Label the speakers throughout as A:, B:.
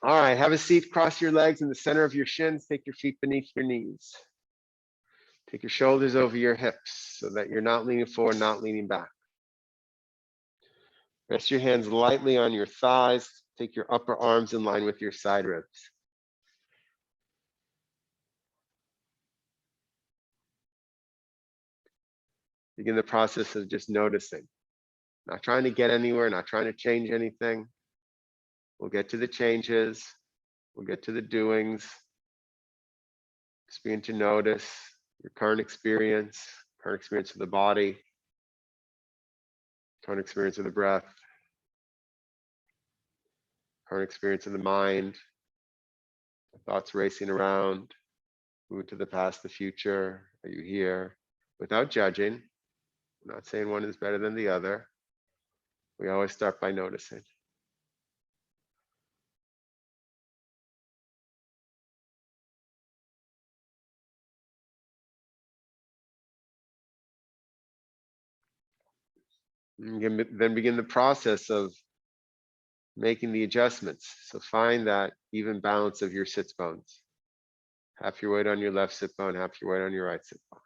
A: All right, have a seat, cross your legs in the center of your shins, take your feet beneath your knees. Take your shoulders over your hips so that you're not leaning forward, not leaning back. Rest your hands lightly on your thighs. Take your upper arms in line with your side ribs. Begin the process of just noticing. Not trying to get anywhere, not trying to change anything. We'll get to the changes. We'll get to the doings. Just begin to notice your current experience of the body, current experience of the breath, current experience of the mind, the thoughts racing around, move to the past, the future. Are you here? Without judging. I'm not saying one is better than the other. We always start by noticing. Then begin the process of making the adjustments. So find that even balance of your sits bones. Half your weight on your left sit bone, half your weight on your right sit bone.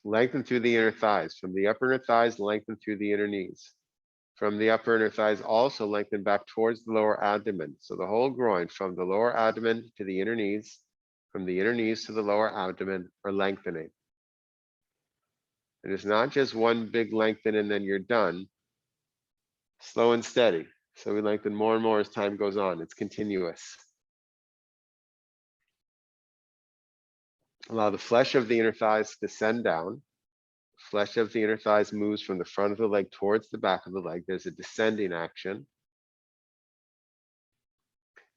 A: Lengthen through the inner thighs. From the upper inner thighs, lengthen through the inner knees. From the upper inner thighs, also lengthen back towards the lower abdomen. So the whole groin, from the lower abdomen to the inner knees, from the inner knees to the lower abdomen, are lengthening. It is not just one big lengthen and then you're done. Slow and steady. So we lengthen more and more as time goes on. It's continuous. Allow the flesh of the inner thighs to descend down. Flesh of the inner thighs moves from the front of the leg towards the back of the leg. There's a descending action.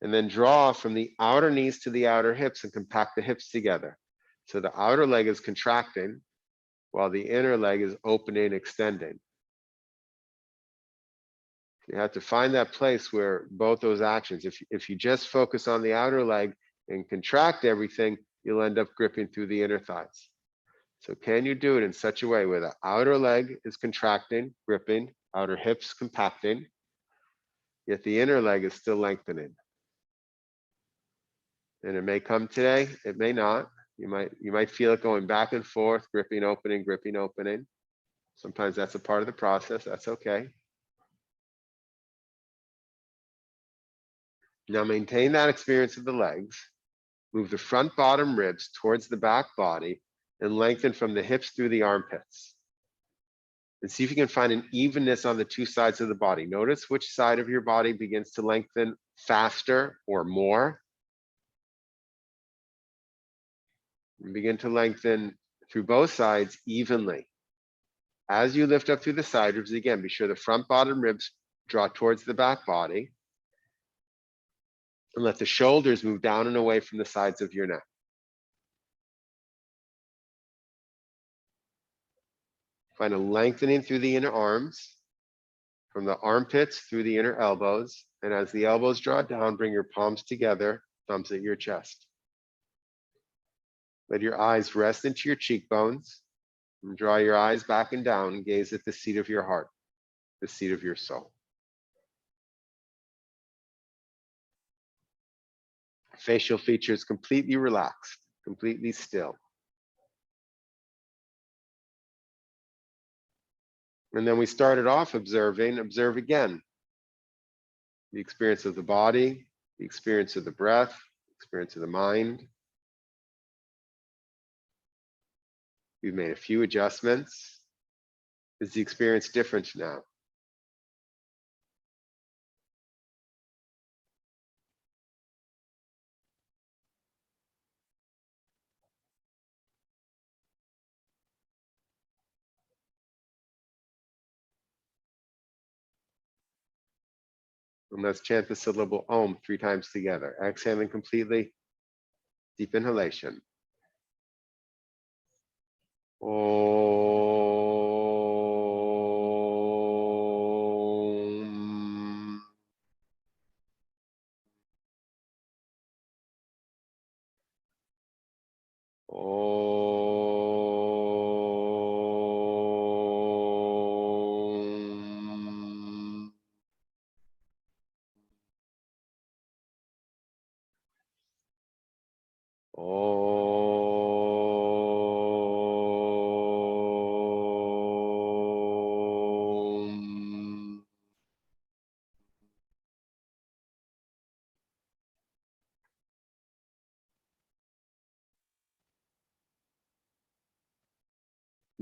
A: And then draw from the outer knees to the outer hips and compact the hips together. So the outer leg is contracting while the inner leg is opening, extending. You have to find that place where both those actions, if you just focus on the outer leg and contract everything, you'll end up gripping through the inner thighs. So can you do it in such a way where the outer leg is contracting, gripping, outer hips compacting, yet the inner leg is still lengthening? And it may come today, it may not. You might feel it going back and forth, gripping, opening, gripping, opening. Sometimes that's a part of the process, that's okay. Now maintain that experience of the legs. Move the front bottom ribs towards the back body and lengthen from the hips through the armpits. And see if you can find an evenness on the two sides of the body. Notice which side of your body begins to lengthen faster or more. And begin to lengthen through both sides evenly. As you lift up through the side ribs, again, be sure the front bottom ribs draw towards the back body. And let the shoulders move down and away from the sides of your neck. Find a lengthening through the inner arms, from the armpits through the inner elbows. And as the elbows draw down, bring your palms together, thumbs at your chest. Let your eyes rest into your cheekbones. And draw your eyes back and down and gaze at the seat of your heart, the seat of your soul. Facial features completely relaxed, completely still. And then we started off observing, observe again. The experience of the body, the experience of the breath, the experience of the mind. We've made a few adjustments. Is the experience different now? And let's chant the syllable Om 3 times together. Exhaling completely. Deep inhalation. Om. Om.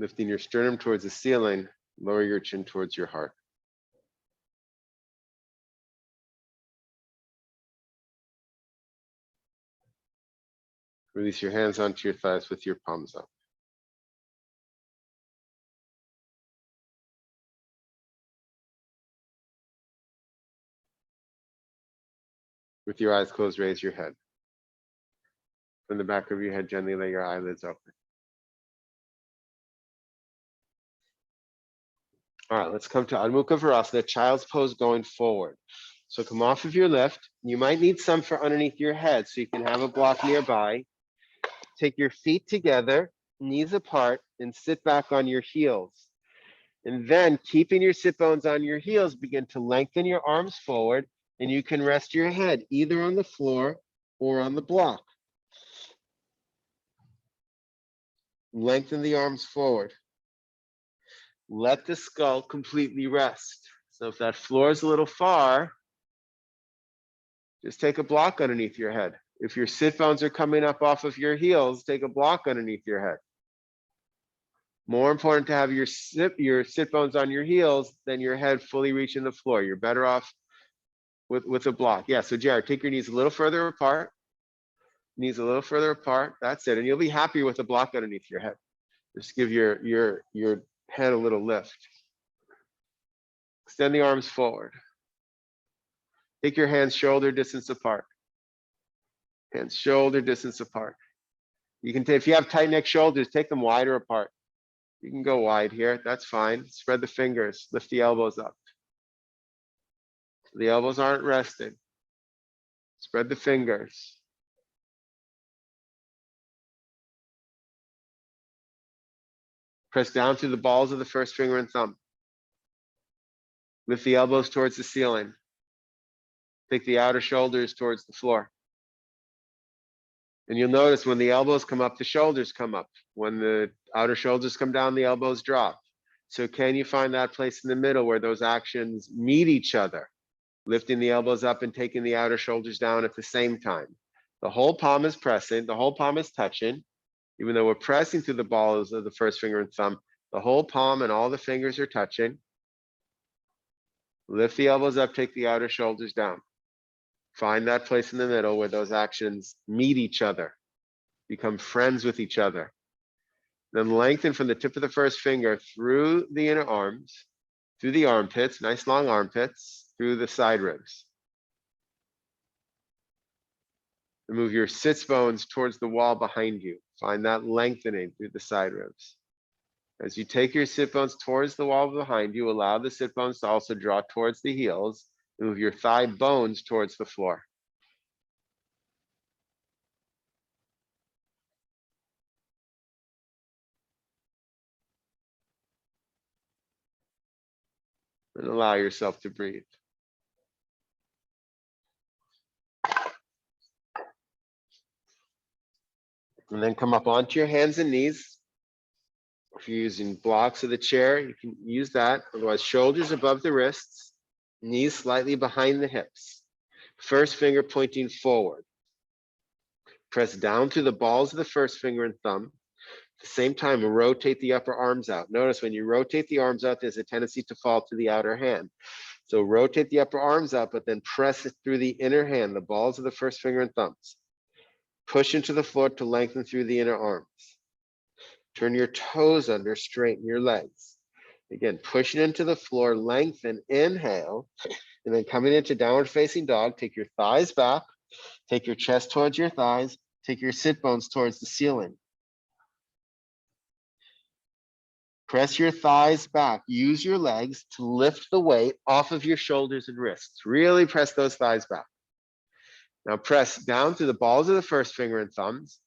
A: Lifting your sternum towards the ceiling, lower your chin towards your heart. Release your hands onto your thighs with your palms up. With your eyes closed, raise your head. From the back of your head, gently lay your eyelids open. All right, let's come to Admokavrasa, child's pose going forward. So come off of your lift. You might need some for underneath your head, so you can have a block nearby. Take your feet together, knees apart, and sit back on your heels. And then, keeping your sit bones on your heels, begin to lengthen your arms forward, and you can rest your head either on the floor or on the block. Lengthen the arms forward. Let the skull completely rest. So if that floor is a little far, just take a block underneath your head. If your sit bones are coming up off of your heels, take a block underneath your head. More important to have your sit bones on your heels than your head fully reaching the floor. You're better off with a block. Yeah, so Jared, take your knees a little further apart. Knees a little further apart. That's it. And you'll be happier with a block underneath your head. Just give your head a little lift. Extend the arms forward. Take your hands shoulder distance apart. Hands shoulder distance apart. You can take, if you have tight neck shoulders, take them wider apart. You can go wide here, that's fine. Spread the fingers, lift the elbows up. The elbows aren't rested. Spread the fingers. Press down through the balls of the first finger and thumb. Lift the elbows towards the ceiling. Take the outer shoulders towards the floor. And you'll notice when the elbows come up, the shoulders come up. When the outer shoulders come down, the elbows drop. So can you find that place in the middle where those actions meet each other? Lifting the elbows up and taking the outer shoulders down at the same time. The whole palm is pressing, the whole palm is touching. Even though we're pressing through the balls of the first finger and thumb, the whole palm and all the fingers are touching. Lift the elbows up, take the outer shoulders down. Find that place in the middle where those actions meet each other, become friends with each other. Then lengthen from the tip of the first finger through the inner arms, through the armpits, nice long armpits, through the side ribs. And move your sits bones towards the wall behind you. Find that lengthening through the side ribs. As you take your sit bones towards the wall behind you, allow the sit bones to also draw towards the heels. Move your thigh bones towards the floor. And allow yourself to breathe. And then come up onto your hands and knees. If you're using blocks of the chair, you can use that. Otherwise, shoulders above the wrists, knees slightly behind the hips. First finger pointing forward. Press down through the balls of the first finger and thumb. At the same time, rotate the upper arms out. Notice when you rotate the arms out, there's a tendency to fall to the outer hand. So rotate the upper arms out, but then press it through the inner hand, the balls of the first finger and thumbs. Push into the floor to lengthen through the inner arms. Turn your toes under, straighten your legs. Again, push it into the floor, lengthen, inhale, and then coming into downward facing dog, take your thighs back, take your chest towards your thighs, take your sit bones towards the ceiling. Press your thighs back. Use your legs to lift the weight off of your shoulders and wrists. Really press those thighs back. Now press down through the balls of the first finger and thumbs.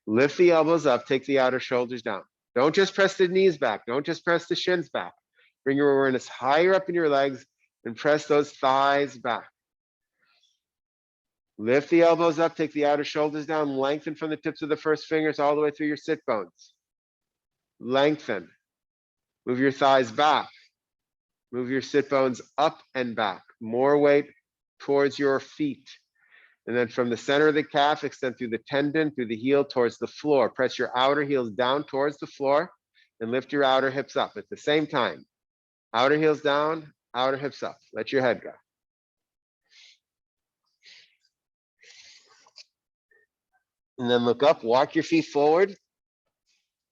A: Lift the elbows up, take the outer shoulders down. Don't just press the knees back. Don't just press the shins back. Bring your awareness higher up in your legs and press those thighs back. Lift the elbows up, take the outer shoulders down, lengthen from the tips of the first fingers all the way through your sit bones. Lengthen. Move your thighs back. Move your sit bones up and back. More weight towards your feet. And then from the center of the calf, extend through the tendon, through the heel, towards the floor. Press your outer heels down towards the floor and lift your outer hips up at the same time. Outer heels down, outer hips up. Let your head go. And then look up, walk your feet forward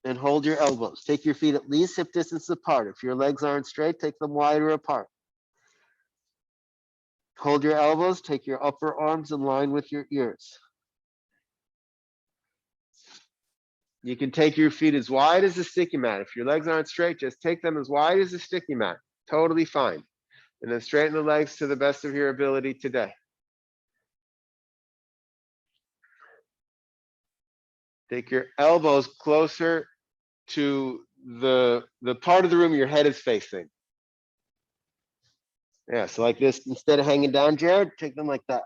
A: and hold your elbows. Take your feet at least hip distance apart. If your legs aren't straight, take them wider apart. Hold your elbows, take your upper arms in line with your ears. You can take your feet as wide as the sticky mat. If your legs aren't straight, just take them as wide as the sticky mat. Totally fine. And then straighten the legs to the best of your ability today. Take your elbows closer to the part of the room your head is facing. Yeah, so like this, instead of hanging down, Jared, take them like that.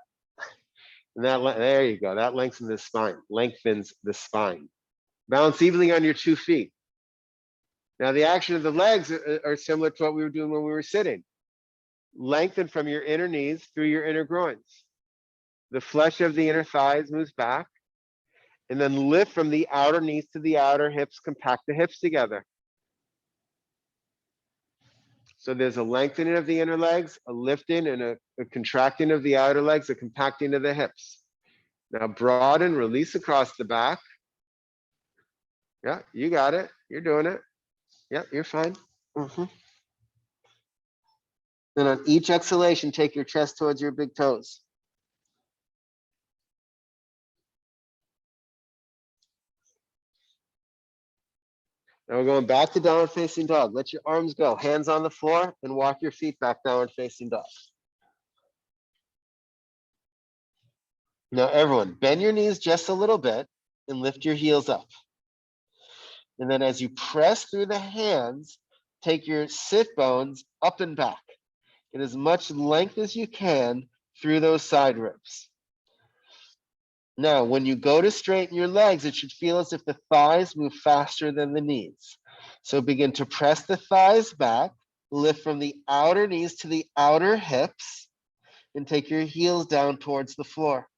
A: And there you go. That lengthens the spine. Balance evenly on your 2 feet. Now the action of the legs are similar to what we were doing when we were sitting. Lengthen from your inner knees through your inner groins. The flesh of the inner thighs moves back, and then lift from the outer knees to the outer hips, compact the hips together. So there's a lengthening of the inner legs, a lifting and a contracting of the outer legs, a compacting of the hips. Now broaden, release across the back. Yeah, you got it. You're doing it. Yeah, you're fine. Then on each exhalation, take your chest towards your big toes. Now we're going back to downward facing dog. Let your arms go, hands on the floor, and walk your feet back downward facing dog. Now everyone, bend your knees just a little bit and lift your heels up. And then as you press through the hands, take your sit bones up and back. Get as much length as you can through those side ribs. Now, when you go to straighten your legs, it should feel as if the thighs move faster than the knees. So begin to press the thighs back, lift from the outer knees to the outer hips, and take your heels down towards the floor.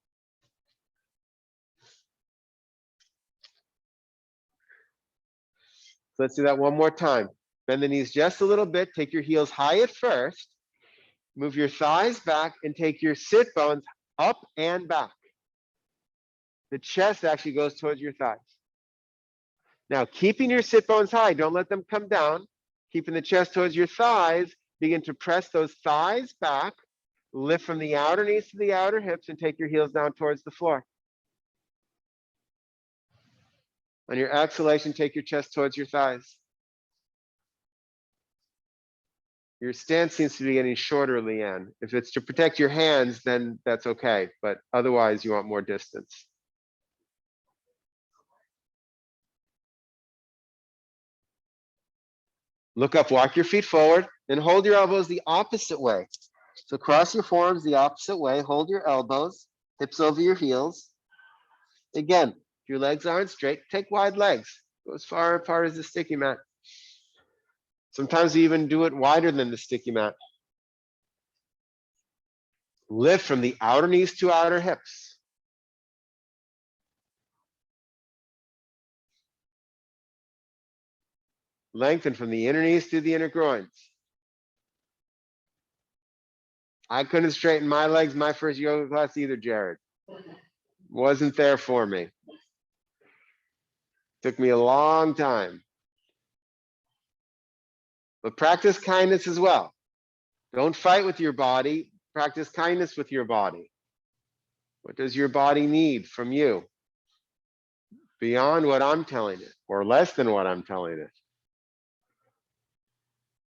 A: So let's do that one more time. Bend the knees just a little bit, take your heels high at first, move your thighs back, and take your sit bones up and back. The chest actually goes towards your thighs. Now, keeping your sit bones high, don't let them come down. Keeping the chest towards your thighs, begin to press those thighs back, lift from the outer knees to the outer hips, and take your heels down towards the floor. On your exhalation, take your chest towards your thighs. Your stance seems to be getting shorter, Leanne. If it's to protect your hands, then that's okay. But otherwise, you want more distance. Look up, walk your feet forward, and hold your elbows the opposite way. So cross your forearms the opposite way, hold your elbows, hips over your heels. Again, if your legs aren't straight, take wide legs. Go as far apart as the sticky mat. Sometimes we even do it wider than the sticky mat. Lift from the outer knees to outer hips. Lengthen from the inner knees to the inner groins. I couldn't straighten my legs my first yoga class either, Jared. Wasn't there for me. Took me a long time. But practice kindness as well. Don't fight with your body. Practice kindness with your body. What does your body need from you? Beyond what I'm telling it, or less than what I'm telling it.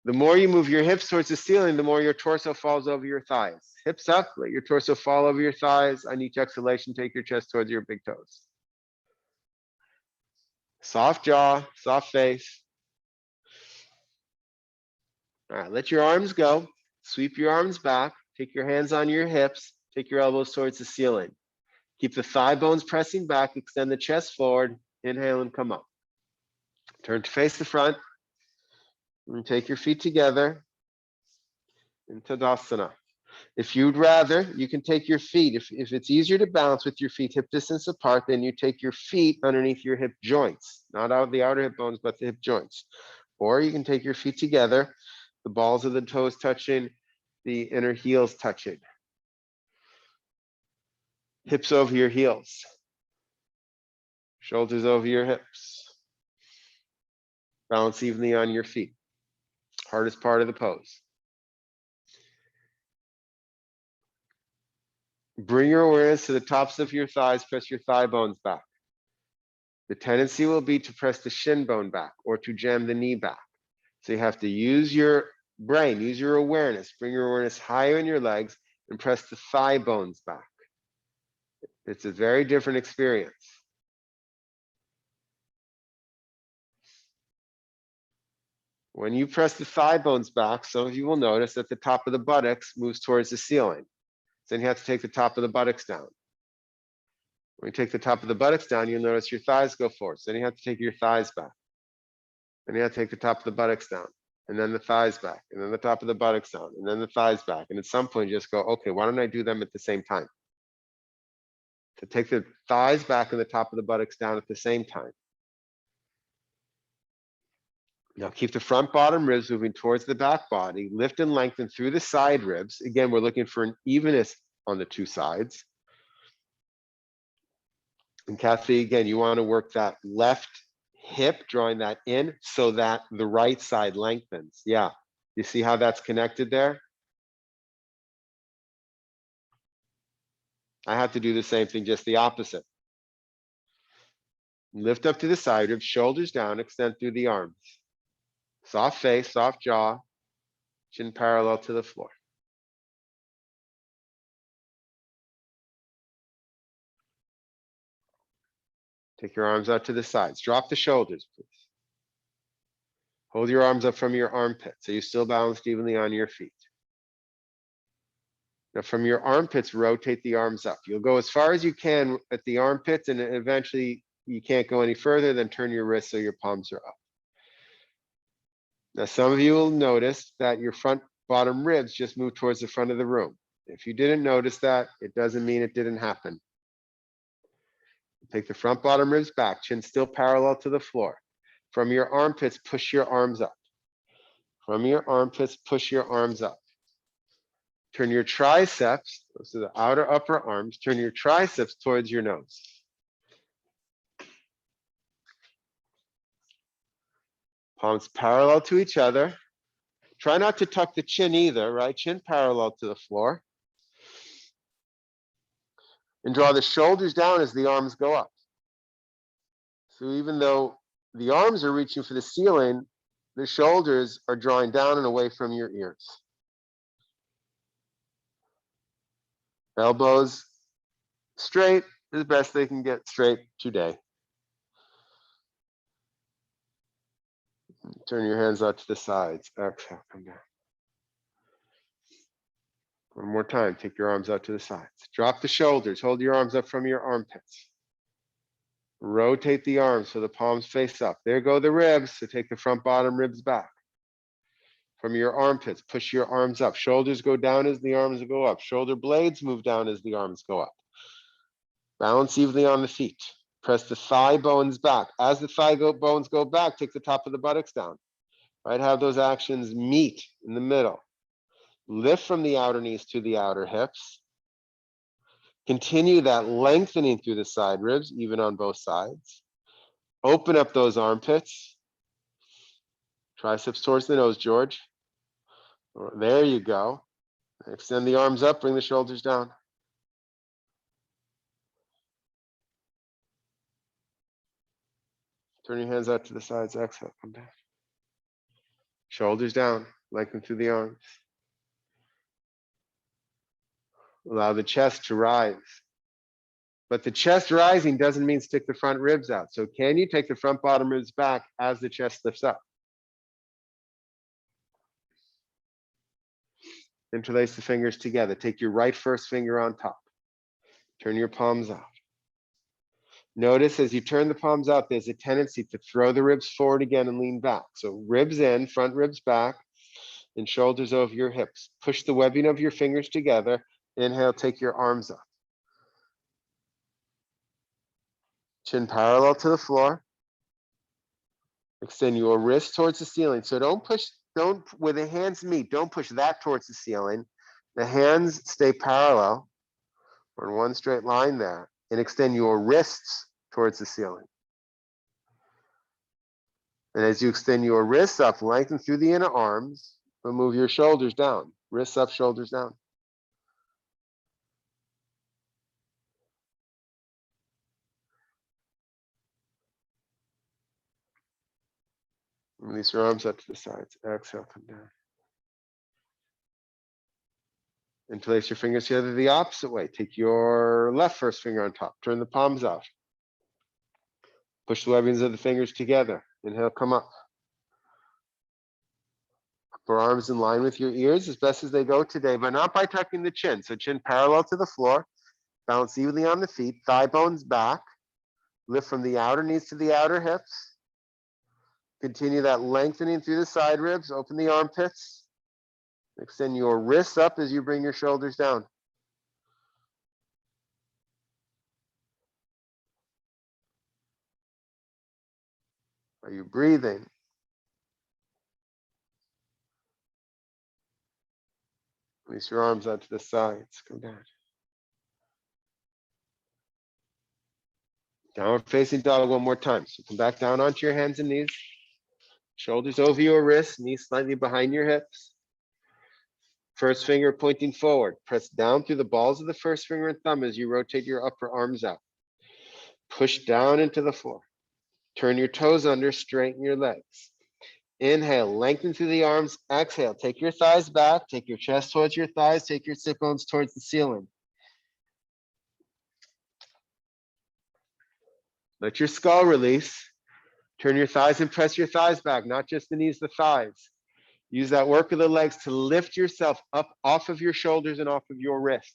A: The more you move your hips towards the ceiling, the more your torso falls over your thighs. Hips up, let your torso fall over your thighs. On each exhalation, take your chest towards your big toes. Soft jaw, soft face. All right, let your arms go. Sweep your arms back. Take your hands on your hips. Take your elbows towards the ceiling. Keep the thigh bones pressing back. Extend the chest forward. Inhale and come up. Turn to face the front. And take your feet together in Tadasana. If you'd rather, you can take your feet. If it's easier to balance with your feet hip distance apart, then you take your feet underneath your hip joints, not out the outer hip bones, but the hip joints. Or you can take your feet together, the balls of the toes touching, the inner heels touching. Hips over your heels. Shoulders over your hips. Balance evenly on your feet. Hardest part of the pose. Bring your awareness to the tops of your thighs, press your thigh bones back. The tendency will be to press the shin bone back or to jam the knee back. So you have to use your brain, use your awareness, bring your awareness higher in your legs and press the thigh bones back. It's a very different experience. When you press the thigh bones back, some of you will notice that the top of the buttocks moves towards the ceiling. Then you have to take the top of the buttocks down. When you take the top of the buttocks down, you'll notice your thighs go forward. So then you have to take your thighs back. Then you have to take the top of the buttocks down, and then the thighs back, and then the top of the buttocks down, and then the thighs back. And at some point, you just go, okay, why don't I do them at the same time? So take the thighs back and the top of the buttocks down at the same time. Now keep the front bottom ribs moving towards the back body. Lift and lengthen through the side ribs. Again, we're looking for an evenness on the two sides. And Kathy, again, you want to work that left hip, drawing that in so that the right side lengthens. Yeah, you see how that's connected there? I have to do the same thing, just the opposite. Lift up to the side ribs, shoulders down, extend through the arms. Soft face, soft jaw, chin parallel to the floor. Take your arms out to the sides. Drop the shoulders, please. Hold your arms up from your armpits. So you're still balanced evenly on your feet. Now from your armpits, rotate the arms up. You'll go as far as you can at the armpits, and eventually you can't go any further, then turn your wrists so your palms are up. Now, some of you will notice that your front bottom ribs just move towards the front of the room. If you didn't notice that, it doesn't mean it didn't happen. Take the front bottom ribs back, chin still parallel to the floor. From your armpits, push your arms up. From your armpits, push your arms up. Turn your triceps, those are the outer upper arms, turn your triceps towards your nose. Palms parallel to each other. Try not to tuck the chin either, right? Chin parallel to the floor. And draw the shoulders down as the arms go up. So even though the arms are reaching for the ceiling, the shoulders are drawing down and away from your ears. Elbows straight as best they can get straight today. Turn your hands out to the sides. Exhale, come down. One more time, take your arms out to the sides. Drop the shoulders, hold your arms up from your armpits. Rotate the arms so the palms face up. There go the ribs, so take the front bottom ribs back. From your armpits, push your arms up. Shoulders go down as the arms go up. Shoulder blades move down as the arms go up. Balance evenly on the feet. Press the thigh bones back. As the thigh bones go back, take the top of the buttocks down. Right, have those actions meet in the middle. Lift from the outer knees to the outer hips. Continue that lengthening through the side ribs, even on both sides. Open up those armpits. Triceps towards the nose, George. There you go. Extend the arms up, bring the shoulders down. Turn your hands out to the sides, exhale, come down. Shoulders down, lengthen through the arms. Allow the chest to rise. But the chest rising doesn't mean stick the front ribs out. So can you take the front bottom ribs back as the chest lifts up? Interlace the fingers together. Take your right first finger on top. Turn your palms out. Notice as you turn the palms out, there's a tendency to throw the ribs forward again and lean back. So ribs in, front ribs back. and shoulders over your hips. Push the webbing of your fingers together. Inhale, take your arms up. Chin parallel to the floor. Extend your wrist towards the ceiling. So don't, where the hands meet, don't push that towards the ceiling. The hands stay parallel or in one straight line there, and extend your wrists towards the ceiling. And as you extend your wrists up, lengthen through the inner arms, but move your shoulders down. Wrists up, shoulders down. Release your arms up to the sides. Exhale, come down. And place your fingers together the opposite way. Take your left first finger on top. Turn the palms out. Push the webbings of the fingers together. Inhale, come up. Upper arms in line with your ears as best as they go today, but not by tucking the chin. So chin parallel to the floor. Balance evenly on the feet. Thigh bones back. Lift from the outer knees to the outer hips. Continue that lengthening through the side ribs. Open the armpits. Extend your wrists up as you bring your shoulders down. Are you breathing? Release your arms out to the sides. Come down. Downward facing dog one more time. So come back down onto your hands and knees. Shoulders over your wrists, knees slightly behind your hips. First finger pointing forward. Press down through the balls of the first finger and thumb as you rotate your upper arms out. Push down into the floor. Turn your toes under, straighten your legs. Inhale, lengthen through the arms. Exhale, take your thighs back, take your chest towards your thighs, take your sit bones towards the ceiling. Let your skull release. Turn your thighs and press your thighs back, not just the knees, the thighs. Use that work of the legs to lift yourself up off of your shoulders and off of your wrists.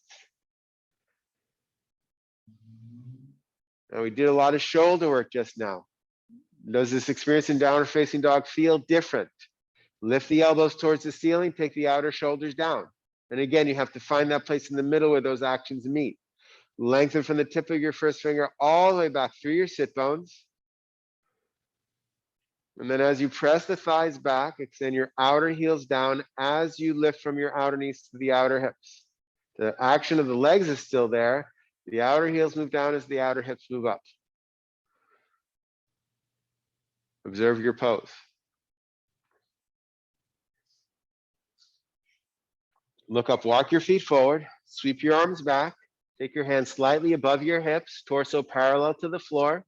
A: Now we did a lot of shoulder work just now. Does this experience in downward facing dog feel different? Lift the elbows towards the ceiling, take the outer shoulders down. And again, you have to find that place in the middle where those actions meet. Lengthen from the tip of your first finger all the way back through your sit bones. And then as you press the thighs back, extend your outer heels down as you lift from your outer knees to the outer hips. The action of the legs is still there. The outer heels move down as the outer hips move up. Observe your pose. Look up, walk your feet forward, sweep your arms back, take your hands slightly above your hips, torso parallel to the floor.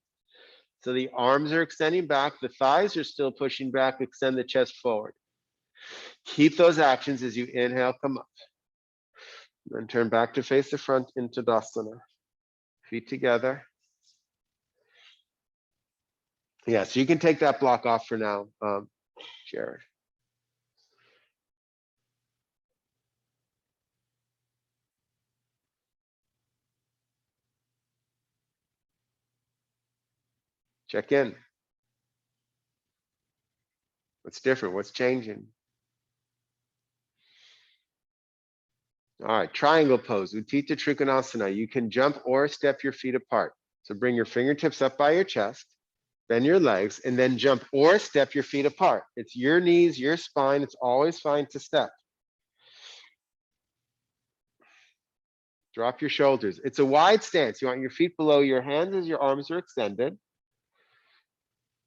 A: So the arms are extending back, the thighs are still pushing back, extend the chest forward. Keep those actions as you inhale, come up. Then turn back to face the front in Tadasana. Feet together. Yeah, so you can take that block off for now, Jared. Check in. What's different? What's changing? All right, triangle pose, Untitled Chapter. You can jump or step your feet apart. So bring your fingertips up by your chest, bend your legs, and then jump or step your feet apart. It's your knees, your spine. It's always fine to step. Drop your shoulders. It's a wide stance. You want your feet below your hands as your arms are extended.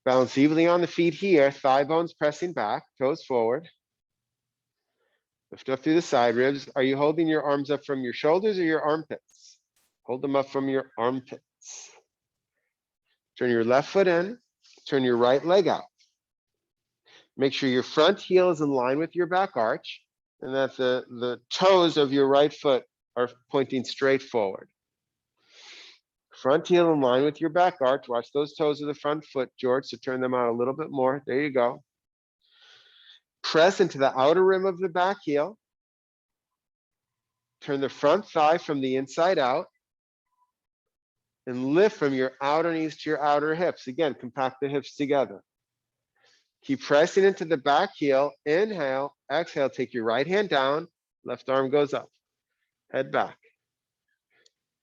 A: Balance evenly on the feet here, thigh bones pressing back, toes forward. Lift up through the side ribs. Are you holding your arms up from your shoulders or your armpits? Hold them up from your armpits. Turn your left foot in, turn your right leg out. Make sure your front heel is in line with your back arch and that the toes of your right foot are pointing straight forward. Front heel in line with your back arch. Watch those toes of the front foot, George, so turn them out a little bit more. There you go. Press into the outer rim of the back heel. Turn the front thigh from the inside out. And lift from your outer knees to your outer hips. Again, compact the hips together. Keep pressing into the back heel. Inhale, exhale, take your right hand down, left arm goes up, head back.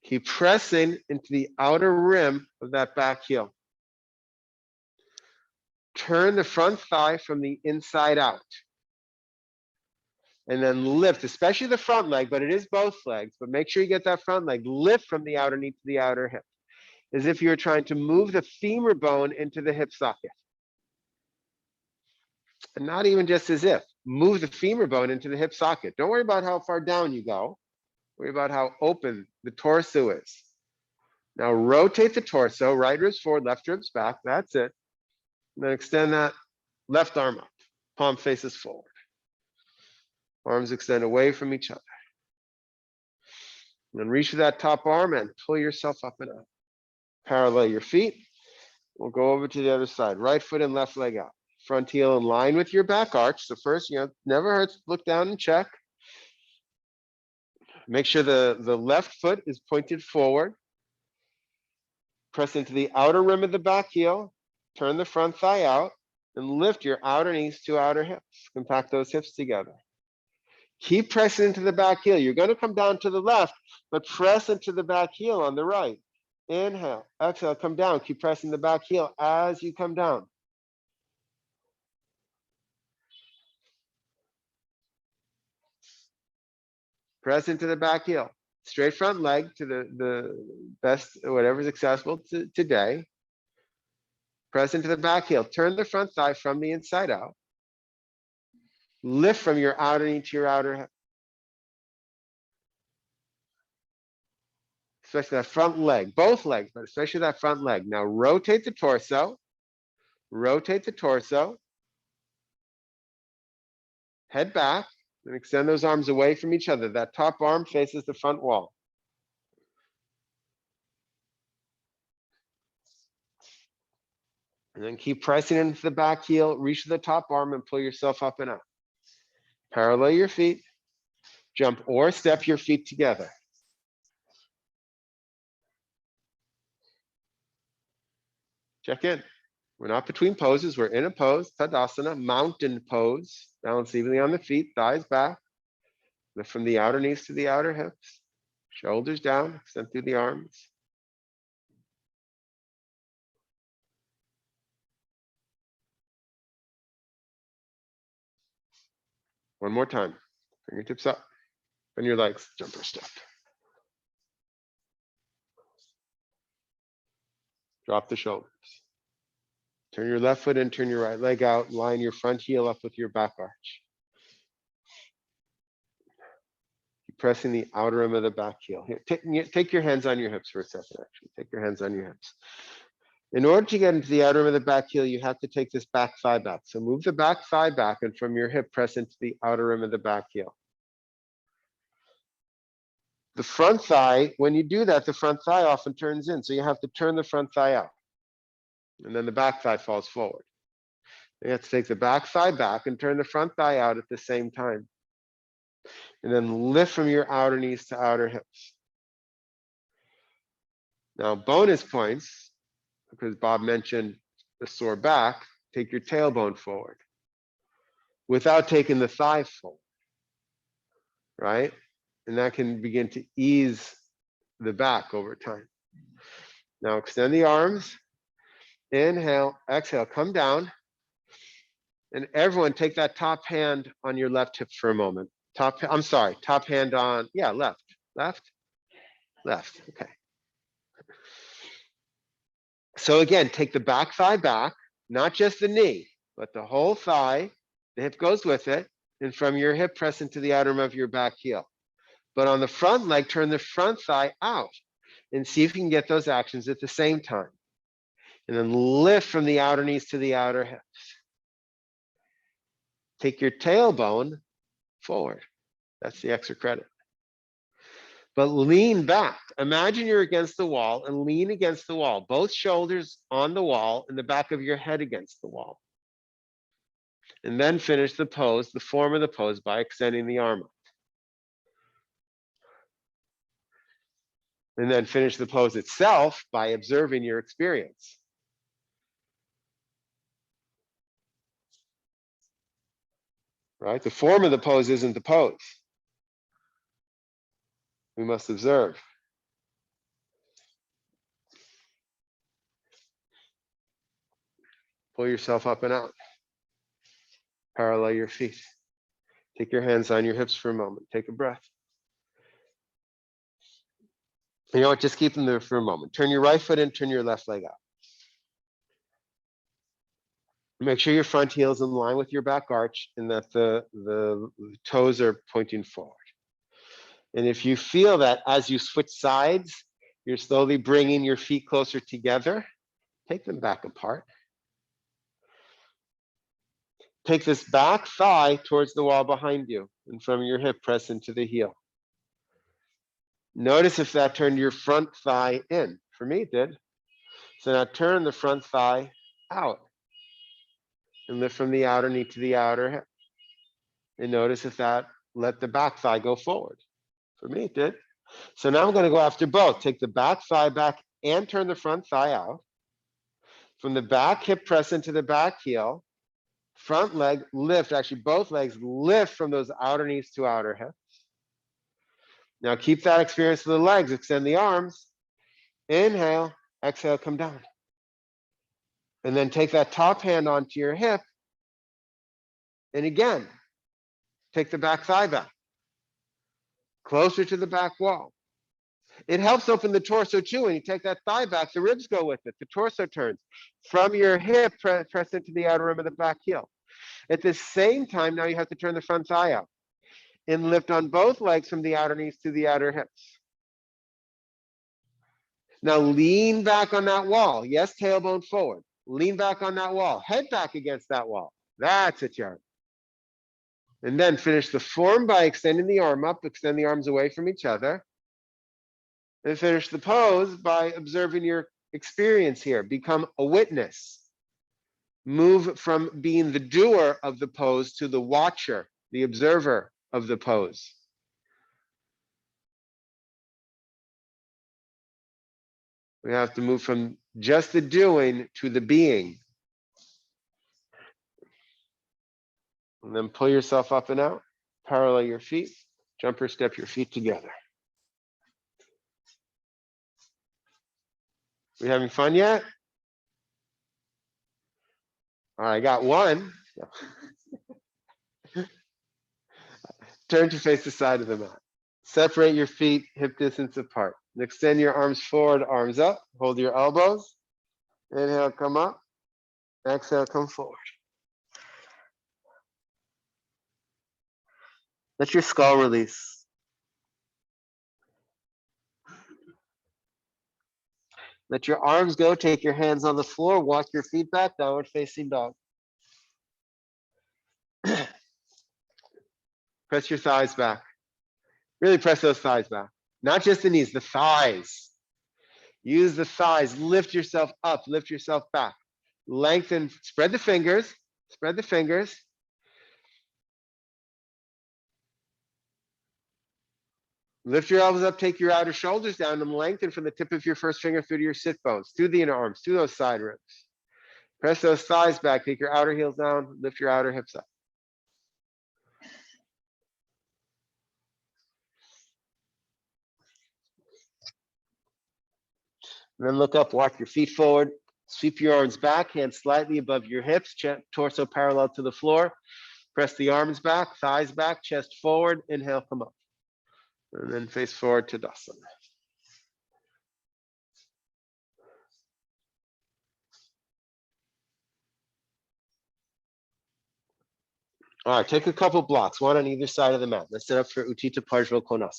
A: Keep pressing into the outer rim of that back heel. Turn the front thigh from the inside out. And then lift, especially the front leg, but it is both legs, but make sure you get that front leg. Lift from the outer knee to the outer hip, as if you're trying to move the femur bone into the hip socket. And not even just as if, move the femur bone into the hip socket. Don't worry about how far down you go. Worry about how open the torso is. Now rotate the torso, right ribs forward, left ribs back. That's it. And then extend that left arm up. Palm faces forward. Arms extend away from each other. And then reach for that top arm and pull yourself up and out. Parallel your feet. We'll go over to the other side. Right foot and left leg out. Front heel in line with your back arch. So first, never hurts to look down and check. Make sure the left foot is pointed forward. Press into the outer rim of the back heel. Turn the front thigh out and lift your outer knees to outer hips. Compact those hips together. Keep pressing into the back heel. You're going to come down to the left, but press into the back heel on the right. Inhale, exhale, come down. Keep pressing the back heel as you come down. Press into the back heel. Straight front leg to the best, whatever's accessible today. Press into the back heel. Turn the front thigh from the inside out. Lift from your outer knee to your outer hip. Especially that front leg, both legs, but especially that front leg. Now rotate the torso. Rotate the torso. Head back and extend those arms away from each other. That top arm faces the front wall. And then keep pressing into the back heel. Reach to the top arm and pull yourself up and out. Parallel your feet. Jump or step your feet together. Check in. We're not between poses. We're in a pose, Tadasana, mountain pose. Balance evenly on the feet, thighs back. Lift from the outer knees to the outer hips. Shoulders down, extend through the arms. One more time. Fingertips up. Bend your legs, jump or step. Drop the shoulders. Turn your left foot in, turn your right leg out, line your front heel up with your back arch. Keep pressing the outer rim of the back heel. Here, take your hands on your hips for a second, actually. Take your hands on your hips. In order to get into the outer rim of the back heel, you have to take this back thigh back. So move the back thigh back and from your hip, press into the outer rim of the back heel. The front thigh, when you do that, the front thigh often turns in. So you have to turn the front thigh out. And then the back thigh falls forward. You have to take the back thigh back and turn the front thigh out at the same time. And then lift from your outer knees to outer hips. Now, bonus points, because Bob mentioned the sore back, take your tailbone forward without taking the thigh forward, right? And that can begin to ease the back over time. Now extend the arms. Inhale, exhale, come down. And everyone take that top hand on your left hip for a moment. Top hand on, left, okay. So again, take the back thigh back, not just the knee, but the whole thigh. The hip goes with it. And from your hip, press into the outer rim of your back heel. But on the front leg, turn the front thigh out and see if you can get those actions at the same time. And then lift from the outer knees to the outer hips. Take your tailbone forward. That's the extra credit. But lean back. Imagine you're against the wall and lean against the wall. Both shoulders on the wall and the back of your head against the wall. And then finish the pose, the form of the pose, by extending the arm up. And then finish the pose itself by observing your experience. right? The form of the pose isn't the pose. We must observe. Pull yourself up and out. Parallel your feet. Take your hands on your hips for a moment. Take a breath. You know what? Just keep them there for a moment. Turn your right foot in, turn your left leg out. Make sure your front heel is in line with your back arch and that the toes are pointing forward. And if you feel that as you switch sides, you're slowly bringing your feet closer together, take them back apart. Take this back thigh towards the wall behind you, and from your hip, press into the heel. Notice if that turned your front thigh in. For me, it did. So now turn the front thigh out and lift from the outer knee to the outer hip. And notice if that let the back thigh go forward. For me, it did. So now I'm going to go after both. Take the back thigh back and turn the front thigh out. From the back hip, press into the back heel. Front leg lift, actually both legs lift from those outer knees to outer hips. Now keep that experience of the legs, extend the arms. Inhale, exhale, come down. And then take that top hand onto your hip. And again, take the back thigh back, closer to the back wall. It helps open the torso too. When you take that thigh back, the ribs go with it. The torso turns. From your hip, press into the outer rim of the back heel. At the same time, now you have to turn the front thigh out and lift on both legs from the outer knees to the outer hips. Now lean back on that wall. Yes, tailbone forward. Lean back on that wall. Head back against that wall. That's it, Jared. And then finish the form by extending the arm up. Extend the arms away from each other. And finish the pose by observing your experience here. Become a witness. Move from being the doer of the pose to the watcher, the observer of the pose. We have to move from just the doing to the being. And then pull yourself up and out. Parallel your feet. Jump or step your feet together. We having fun yet? All right, I got one. Turn to face the side of the mat. Separate your feet hip distance apart. Extend your arms forward, arms up. Hold your elbows. Inhale, come up. Exhale, come forward. Let your skull release. Let your arms go. Take your hands on the floor. Walk your feet back. Downward facing dog. Press your thighs back. Really press those thighs back. Not just the knees, the thighs. Use the thighs. Lift yourself up. Lift yourself back. Lengthen. Spread the fingers. Spread the fingers. Lift your elbows up. Take your outer shoulders down and lengthen from the tip of your first finger through to your sit bones, through the inner arms, through those side ribs. Press those thighs back. Take your outer heels down. Lift your outer hips up. And then look up, walk your feet forward, sweep your arms back, hands slightly above your hips, torso parallel to the floor. Press the arms back, thighs back, chest forward, inhale, come up. And then face forward to Tadasana. All right, take a couple blocks, one on either side of the mat. Let's set up for Uttita Konasana.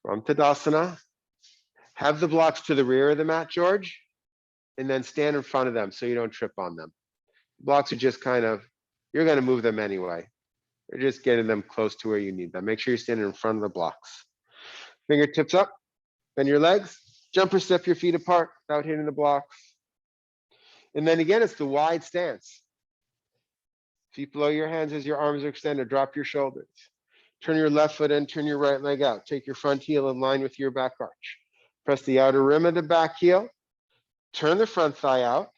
A: From Tadasana, have the blocks to the rear of the mat, George, and then stand in front of them so you don't trip on them. Blocks are just kind of, you're going to move them anyway. You're just getting them close to where you need them. Make sure you're standing in front of the blocks. Fingertips up, bend your legs, jump or step your feet apart without hitting the blocks. And then again, it's the wide stance. Feet below your hands as your arms are extended. Drop your shoulders. Turn your left foot in, turn your right leg out. Take your front heel in line with your back arch. Press the outer rim of the back heel. Turn the front thigh out.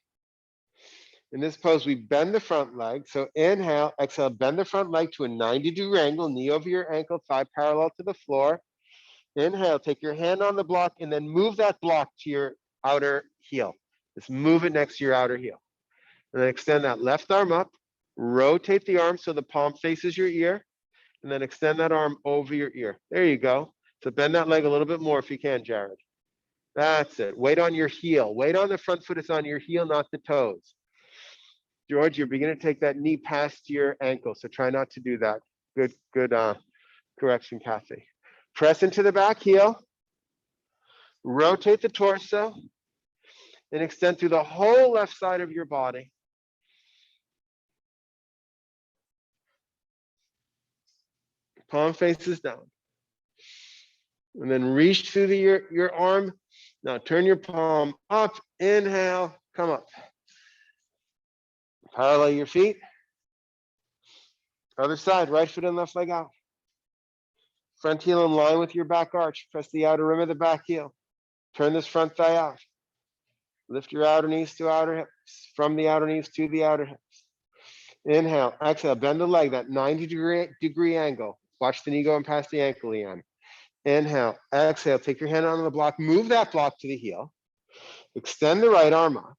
A: In this pose, we bend the front leg. So inhale, exhale, bend the front leg to a 90-degree angle, knee over your ankle, thigh parallel to the floor. Inhale, take your hand on the block and then move that block to your outer heel. Just move it next to your outer heel. And then extend that left arm up. Rotate the arm so the palm faces your ear. And then extend that arm over your ear. There you go. So bend that leg a little bit more if you can, Jared. That's it. Weight on your heel. Weight on the front foot is on your heel, not the toes. George, you're beginning to take that knee past your ankle, so try not to do that. Good correction, Kathy. Press into the back heel. Rotate the torso and extend through the whole left side of your body. Palm faces down. And then reach through your arm. Now turn your palm up. Inhale, come up. Parallel your feet. Other side, right foot and left leg out. Front heel in line with your back arch. Press the outer rim of the back heel. Turn this front thigh out. Lift your outer knees to outer hips. From the outer knees to the outer hips. Inhale, exhale, bend the leg, that 90-degree angle. Watch the knee going past the ankle, Ian. Inhale, exhale, take your hand on the block, move that block to the heel. Extend the right arm up.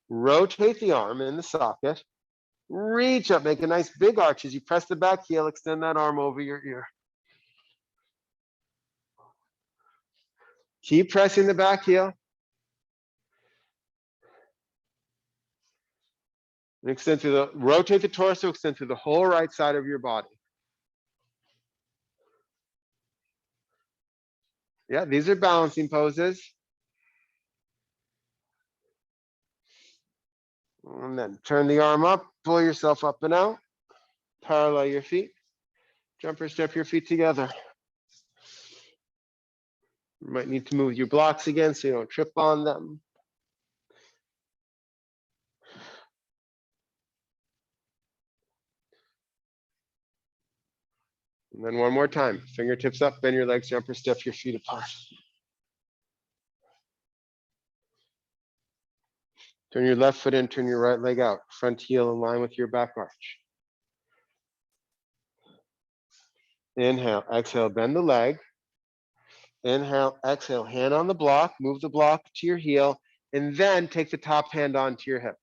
A: Rotate the arm in the socket. Reach up, make a nice big arch as you press the back heel, extend that arm over your ear. Keep pressing the back heel. And extend through rotate the torso, extend through the whole right side of your body. Yeah, these are balancing poses. And then turn the arm up, pull yourself up and out. Parallel your feet. Jump or step your feet together. You might need to move your blocks again so you don't trip on them. And then one more time, fingertips up, bend your legs, jump or step your feet apart. Turn your left foot in, turn your right leg out. Front heel in line with your back arch. Inhale, exhale, bend the leg. Inhale, exhale, hand on the block, move the block to your heel, and then take the top hand onto your hip.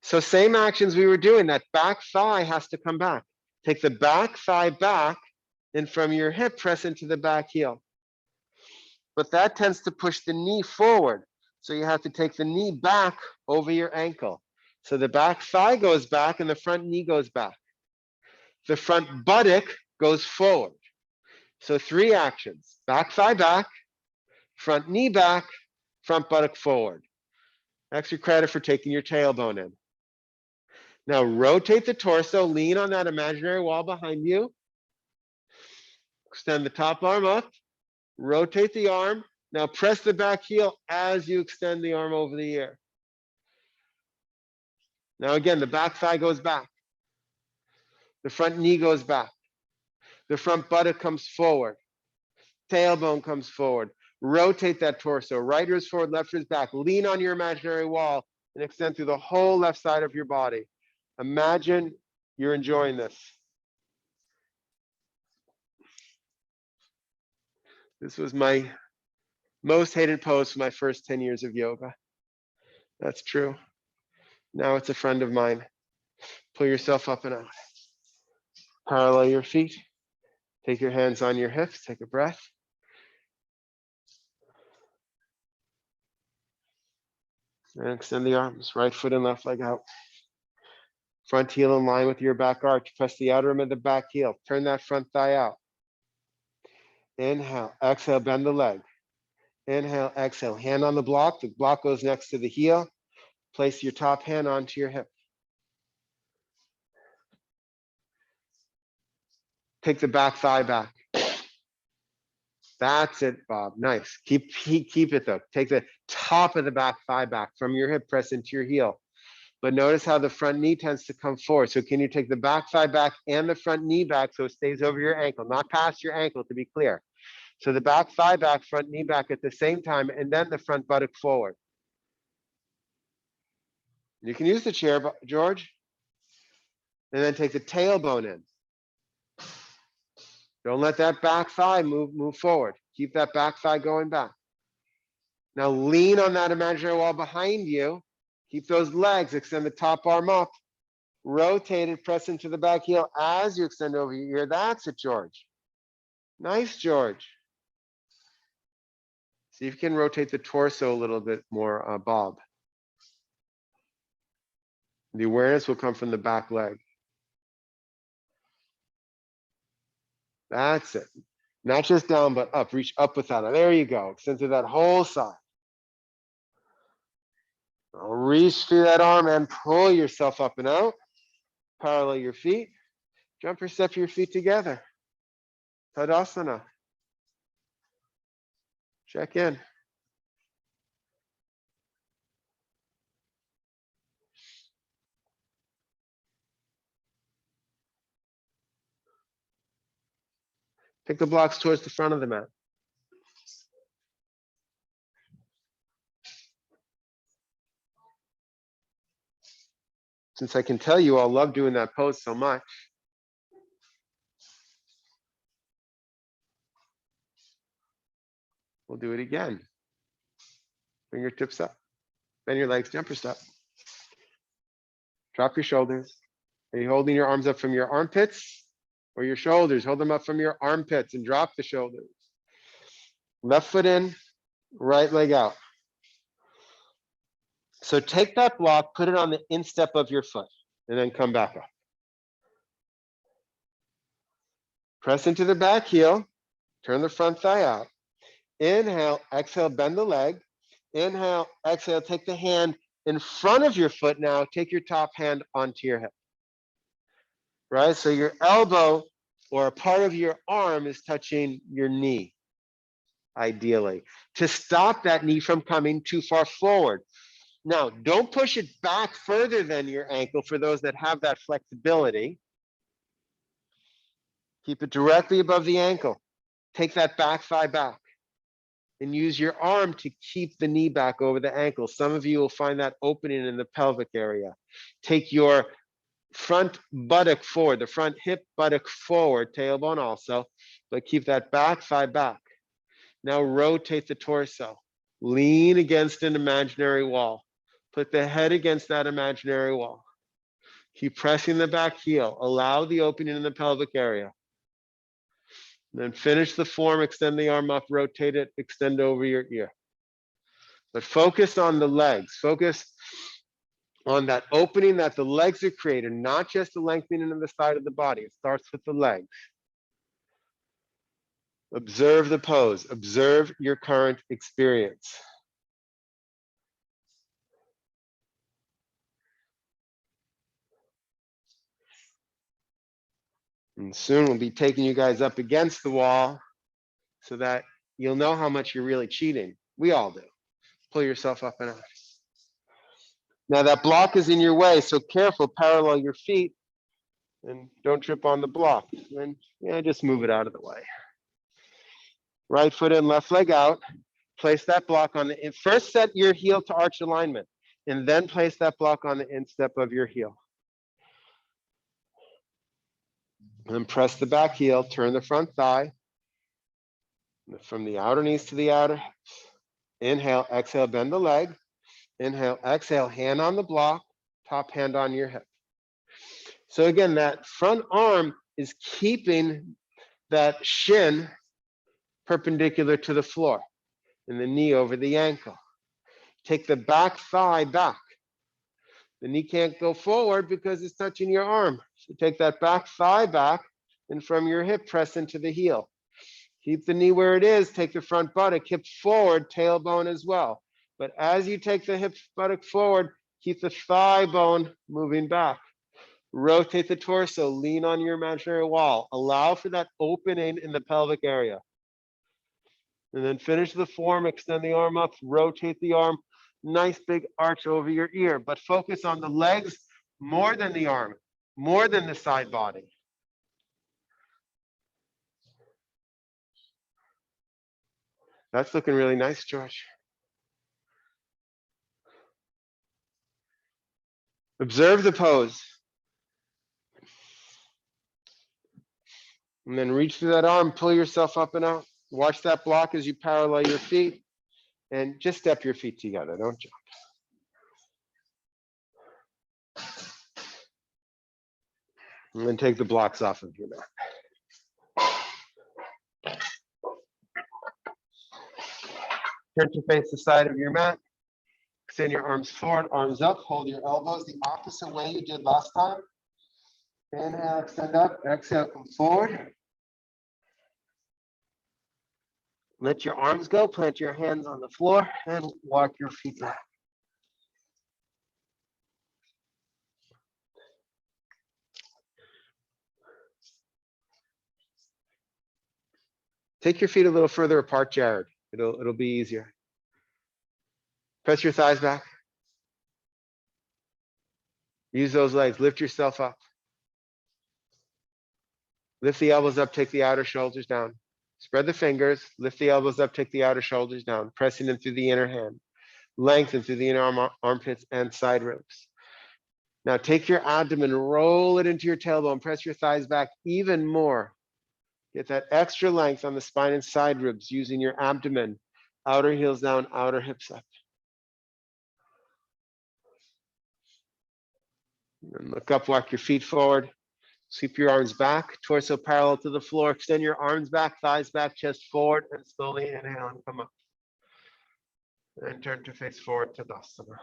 A: So same actions we were doing, that back thigh has to come back. Take the back thigh back, and from your hip, press into the back heel. But that tends to push the knee forward. So you have to take the knee back over your ankle. So the back thigh goes back and the front knee goes back. The front buttock goes forward. So 3 actions: back thigh back, front knee back, front buttock forward. Extra credit for taking your tailbone in. Now rotate the torso, lean on that imaginary wall behind you. Extend the top arm up, rotate the arm. Now press the back heel as you extend the arm over the ear. Now again, the back thigh goes back. The front knee goes back. The front buttock comes forward. Tailbone comes forward. Rotate that torso. Right ear is forward, left ear is back. Lean on your imaginary wall and extend through the whole left side of your body. Imagine you're enjoying this. This was my most hated pose for my first 10 years of yoga. That's true. Now it's a friend of mine. Pull yourself up and out. Parallel your feet. Take your hands on your hips. Take a breath. And extend the arms, right foot and left leg out. Front heel in line with your back arch. Press the outer rim of the back heel. Turn that front thigh out. Inhale, exhale, bend the leg. Inhale, exhale, hand on the block. The block goes next to the heel. Place your top hand onto your hip. Take the back thigh back. That's it, Bob. Nice. Keep it though. Take the top of the back thigh back from your hip, press into your heel. But notice how the front knee tends to come forward. So can you take the back thigh back and the front knee back so it stays over your ankle, not past your ankle, to be clear. So the back thigh back, front knee back at the same time, and then the front buttock forward. You can use the chair, George. And then take the tailbone in. Don't let that back thigh move forward. Keep that back thigh going back. Now lean on that imaginary wall behind you. Keep those legs, extend the top arm up. Rotate it, press into the back heel as you extend over your ear. That's it, George. Nice, George. See if you can rotate the torso a little bit more, Bob. The awareness will come from the back leg. That's it. Not just down, but up. Reach up with that. There you go. Extend through that whole side. Reach through that arm and pull yourself up and out. Parallel your feet. Jump or step your feet together. Tadasana. Check in. Take the blocks towards the front of the mat. Since I can tell you all love doing that pose so much, we'll do it again. Fingertips up. Bend your legs, jump or step. Drop your shoulders. Are you holding your arms up from your armpits or your shoulders? Hold them up from your armpits and drop the shoulders. Left foot in, right leg out. So take that block, put it on the instep of your foot, and then come back up. Press into the back heel, turn the front thigh out. Inhale, exhale, bend the leg. Inhale, exhale, take the hand in front of your foot now. Take your top hand onto your hip. Right? So your elbow or a part of your arm is touching your knee, ideally, to stop that knee from coming too far forward. Now, don't push it back further than your ankle for those that have that flexibility. Keep it directly above the ankle. Take that back thigh back and use your arm to keep the knee back over the ankle. Some of you will find that opening in the pelvic area. Take your front buttock forward, the front hip buttock forward, tailbone also, but keep that back thigh back. Now rotate the torso. Lean against an imaginary wall. Put the head against that imaginary wall. Keep pressing the back heel. Allow the opening in the pelvic area. And then finish the form, extend the arm up, rotate it, extend over your ear. But focus on the legs. Focus on that opening that the legs are creating, not just the lengthening of the side of the body. It starts with the legs. Observe the pose. Observe your current experience. And soon we'll be taking you guys up against the wall so that you'll know how much you're really cheating. We all do. Pull yourself up and out. Now that block is in your way, so careful, parallel your feet and don't trip on the block. And just move it out of the way. Right foot in, left leg out. Place that block on the, first set your heel to arch alignment and then place that block on the instep of your heel. And press the back heel, turn the front thigh from the outer knees to the outer hips. Inhale, exhale, bend the leg. Inhale, exhale, hand on the block, top hand on your hip. So again, that front arm is keeping that shin perpendicular to the floor and the knee over the ankle. Take the back thigh back. The knee can't go forward because it's touching your arm. So take that back thigh back and from your hip, press into the heel. Keep the knee where it is. Take the front buttock, hip forward, tailbone as well. But as you take the hip buttock forward, keep the thigh bone moving back. Rotate the torso, lean on your imaginary wall. Allow for that opening in the pelvic area. And then finish the form, extend the arm up, rotate the arm, Nice big arch over your ear, but focus on the legs more than the arm, more than the side body. That's looking really nice, George. Observe the pose. And then reach through that arm, pull yourself up and out. Watch that block as you parallel your feet. And just step your feet together, don't jump. And then take the blocks off of your mat. Turn to face the side of your mat. Extend your arms forward, arms up. Hold your elbows the opposite way you did last time. Inhale, extend up. Exhale, come forward. Let your arms go. Plant your hands on the floor and walk your feet back. Take your feet a little further apart, Jared. It'll be easier. Press your thighs back. Use those legs. Lift yourself up. Lift the elbows up. Take the outer shoulders down. Spread the fingers. Lift the elbows up. Take the outer shoulders down. Pressing them through the inner hand. Lengthen through the inner armpits and side ribs. Now take your abdomen, roll it into your tailbone. Press your thighs back even more. Get that extra length on the spine and side ribs using your abdomen. Outer heels down, outer hips up. And look up, walk your feet forward. Sweep your arms back, torso parallel to the floor. Extend your arms back, thighs back, chest forward, and slowly inhale and come up. And turn to face forward, Tadasana.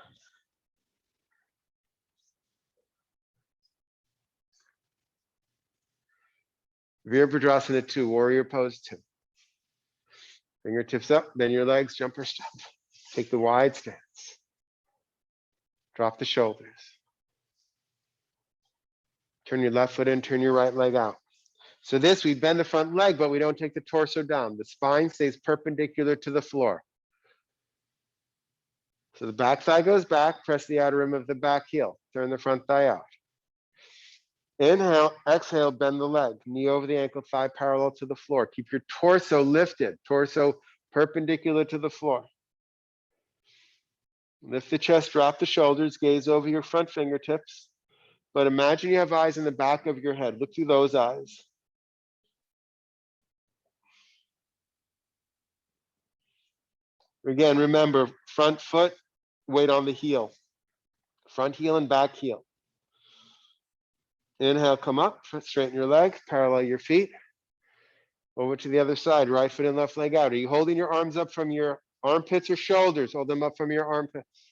A: Virabhadrasana 2, warrior pose 2. Fingertips up, bend your legs, jumper step. Take the wide stance. Drop the shoulders. Turn your left foot in, turn your right leg out. So this, we bend the front leg, but we don't take the torso down. The spine stays perpendicular to the floor. So the back thigh goes back, press the outer rim of the back heel. Turn the front thigh out. Inhale, exhale, bend the leg. Knee over the ankle, thigh parallel to the floor. Keep your torso lifted, torso perpendicular to the floor. Lift the chest, drop the shoulders, gaze over your front fingertips. But imagine you have eyes in the back of your head. Look through those eyes. Again, remember, front foot, weight on the heel. Front heel and back heel. Inhale, come up, straighten your legs, parallel your feet. Over to the other side, right foot and left leg out. Are you holding your arms up from your armpits or shoulders? Hold them up from your armpits.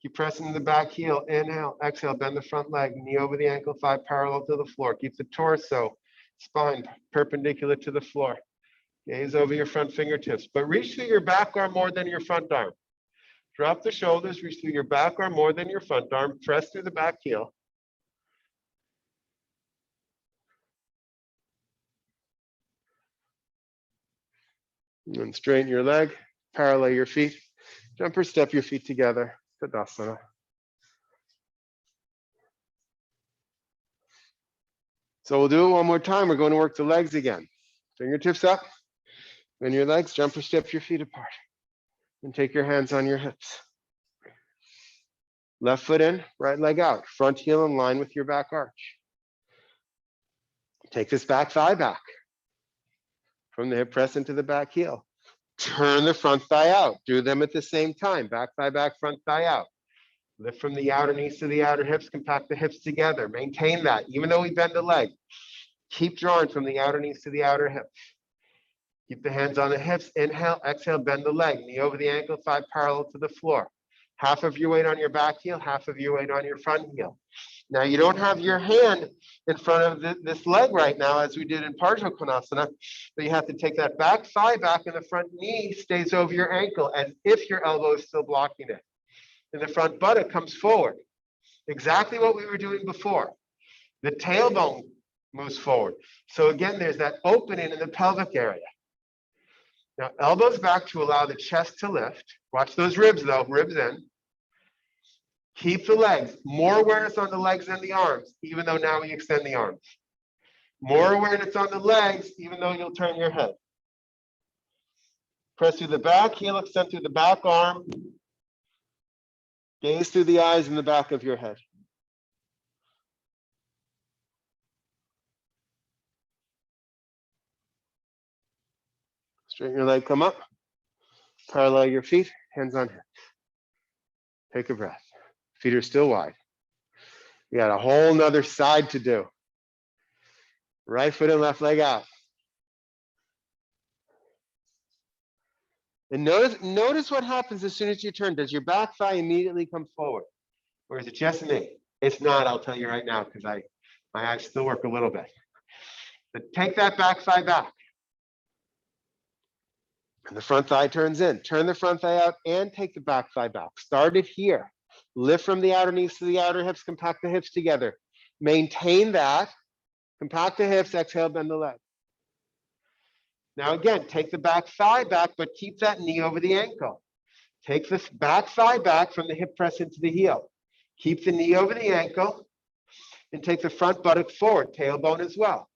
A: Keep pressing the back heel. Inhale, exhale, bend the front leg, knee over the ankle, thigh parallel to the floor. Keep the torso, spine perpendicular to the floor. Gaze over your front fingertips, but reach through your back arm more than your front arm. Drop the shoulders, reach through your back arm more than your front arm. Press through the back heel. And then straighten your leg, parallel your feet. Jump or step your feet together. Tadasana. So we'll do it one more time. We're going to work the legs again. Fingertips up. Bend your legs, jump or step your feet apart. And take your hands on your hips. Left foot in, right leg out. Front heel in line with your back arch. Take this back thigh back. From the hip press into the back heel. Turn the front thigh out. Do them at the same time. Back thigh back, front thigh out. Lift from the outer knees to the outer hips. Compact the hips together. Maintain that. Even though we bend the leg, keep drawing from the outer knees to the outer hips. Keep the hands on the hips. Inhale, exhale, bend the leg. Knee over the ankle, thigh parallel to the floor. Half of your weight on your back heel, half of your weight on your front heel. Now you don't have your hand in front of this leg right now, as we did in Partial Konasana, but you have to take that back thigh back and the front knee stays over your ankle as if your elbow is still blocking it. And the front buttock comes forward. Exactly what we were doing before. The tailbone moves forward. So again, there's that opening in the pelvic area. Now, elbows back to allow the chest to lift. Watch those ribs though, ribs in. Keep the legs. More awareness on the legs than the arms, even though now we extend the arms. More awareness on the legs, even though you'll turn your head. Press through the back, heel extend through the back arm. Gaze through the eyes in the back of your head. Straighten your leg, come up. Parallel your feet, hands on hips. Take a breath. Feet are still wide. You got a whole nother side to do. Right foot and left leg out. And notice what happens as soon as you turn. Does your back thigh immediately come forward? Or is it just me? It's not, I'll tell you right now, because my eyes still work a little bit. But take that back thigh back. And the front thigh turns in. Turn the front thigh out and take the back thigh back. Start it here. Lift from the outer knees to the outer hips. Compact the hips together. Maintain that. Compact the hips. Exhale, bend the leg. Now again, take the back thigh back, but keep that knee over the ankle. Take the back thigh back from the hip press into the heel. Keep the knee over the ankle and take the front buttock forward, tailbone as well.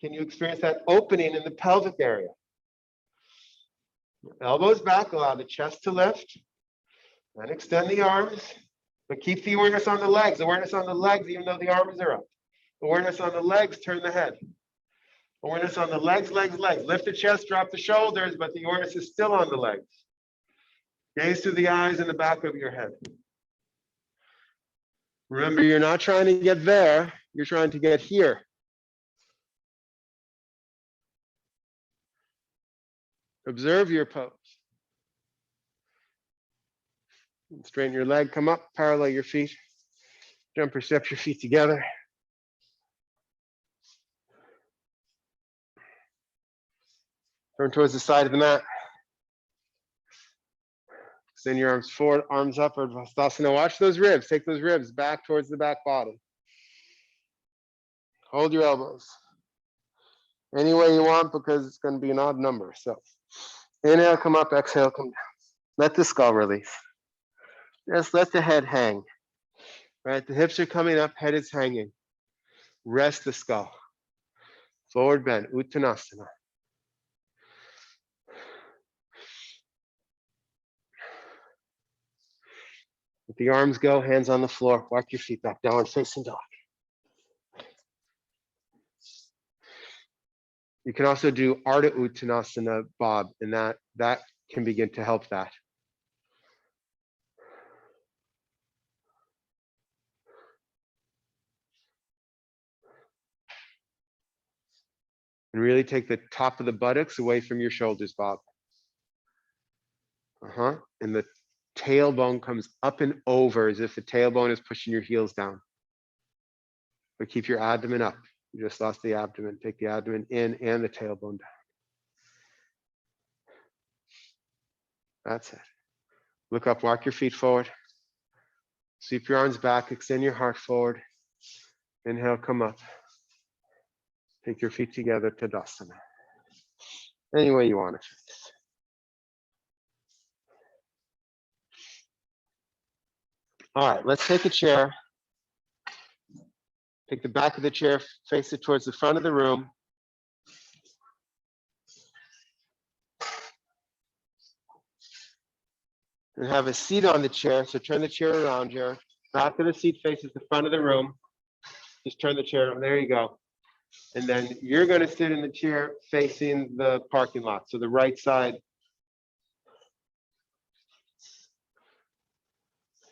A: Can you experience that opening in the pelvic area? Elbows back, allow the chest to lift. Then extend the arms, but keep the awareness on the legs. Awareness on the legs, even though the arms are up. Awareness on the legs, turn the head. Awareness on the legs, legs, legs. Lift the chest, drop the shoulders, but the awareness is still on the legs. Gaze through the eyes and the back of your head. Remember, you're not trying to get there, you're trying to get here. Observe your pose. Straighten your leg, come up, parallel your feet. Jump or step your feet together. Turn towards the side of the mat. Extend your arms forward, arms up, or Tadasana. Watch those ribs. Take those ribs back towards the back body. Hold your elbows. Any way you want, because it's going to be an odd number. So inhale, come up, exhale, come down. Let the skull release. Just let the head hang. Right? The hips are coming up, head is hanging. Rest the skull. Forward bend, Uttanasana. Let the arms go, hands on the floor. Walk your feet back, downward facing dog. You can also do Arda Uttanasana, Bob, and that can begin to help that. And really take the top of the buttocks away from your shoulders, Bob. And the tailbone comes up and over as if the tailbone is pushing your heels down. But keep your abdomen up. You just lost the abdomen. Take the abdomen in and the tailbone down. That's it. Look up, walk your feet forward. Sweep your arms back, extend your heart forward. Inhale, come up. Take your feet together, Tadasana. Any way you want to face. All right, let's take a chair. Take the back of the chair, face it towards the front of the room. And have a seat on the chair. So turn the chair around here. Back of the seat faces the front of the room. Just turn the chair around. There you go. And then you're going to sit in the chair facing the parking lot. So the right side.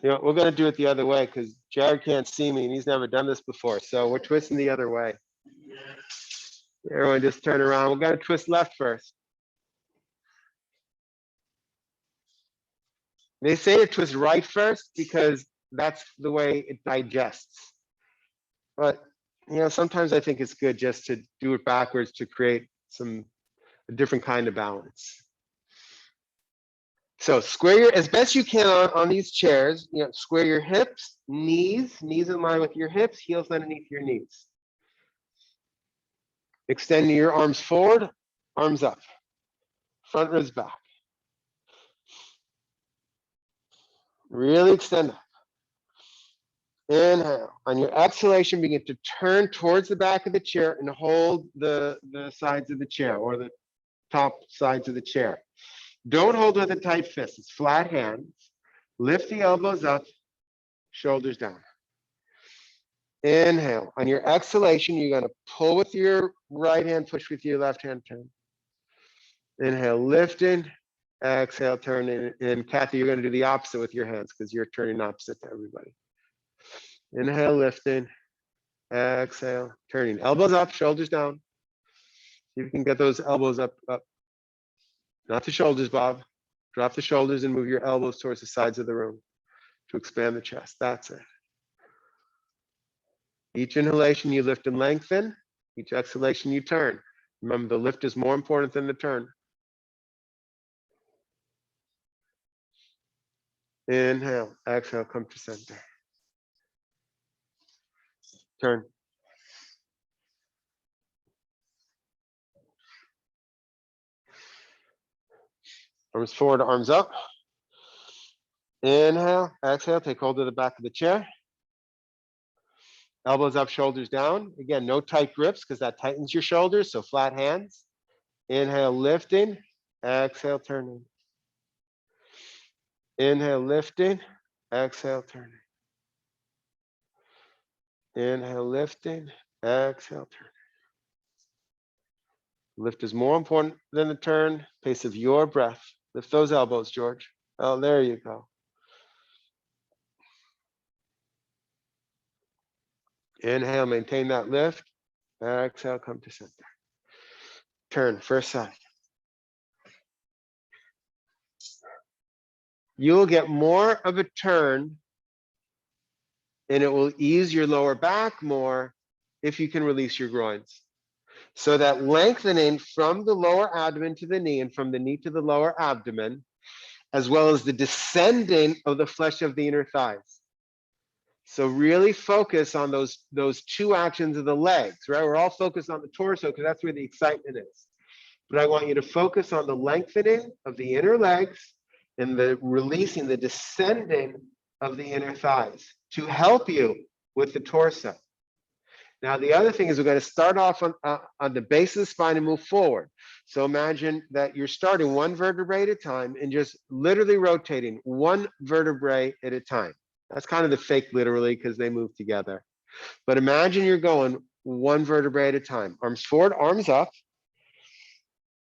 A: You know, we're going to do it the other way because Jared can't see me and he's never done this before. So we're twisting the other way. Everyone just turn around. We're going to twist left first. They say to twist right first because that's the way it digests. But, you know, sometimes I think it's good just to do it backwards to create a different kind of balance. So square your, as best you can on these chairs, you know, square your hips, knees in line with your hips, heels underneath your knees. Extend your arms forward, arms up. front ribs back. Really extend up. Inhale. On your exhalation, begin to turn towards the back of the chair and hold the sides of the chair or the top sides of the chair. Don't hold with a tight fist. It's flat hands. Lift the elbows up, shoulders down. Inhale. On your exhalation, you're going to pull with your right hand, push with your left hand, turn. Inhale, lift in. Exhale, turn in. And Kathy, you're going to do the opposite with your hands because you're turning opposite to everybody. Inhale, lift in. Exhale, turning. Elbows up, shoulders down. See if you can get those elbows up. Not the shoulders, Bob. Drop the shoulders and move your elbows towards the sides of the room to expand the chest. That's it. Each inhalation, you lift and lengthen. Each exhalation, you turn. Remember, the lift is more important than the turn. Inhale, exhale, come to center. Turn. Arms forward, arms up. Inhale, exhale, take hold of the back of the chair. Elbows up, shoulders down. Again, no tight grips because that tightens your shoulders, so flat hands. Inhale, lifting. Exhale, turning. Inhale, lifting. Exhale, turning. Inhale, lifting. Exhale, turning. Lift is more important than the turn. Pace of your breath. Lift those elbows, George. Oh, there you go. Inhale, maintain that lift. Exhale, come to center. Turn, first side. You'll get more of a turn and it will ease your lower back more if you can release your groins. So that lengthening from the lower abdomen to the knee and from the knee to the lower abdomen, as well as the descending of the flesh of the inner thighs. So really focus on those two actions of the legs, right? We're all focused on the torso because that's where the excitement is. But I want you to focus on the lengthening of the inner legs and the releasing, the descending of the inner thighs to help you with the torso. Now, the other thing is we're going to start off on the base of the spine and move forward. So imagine that you're starting one vertebrae at a time and just literally rotating one vertebrae at a time. That's kind of the fake literally because they move together. But imagine you're going one vertebrae at a time. Arms forward, arms up.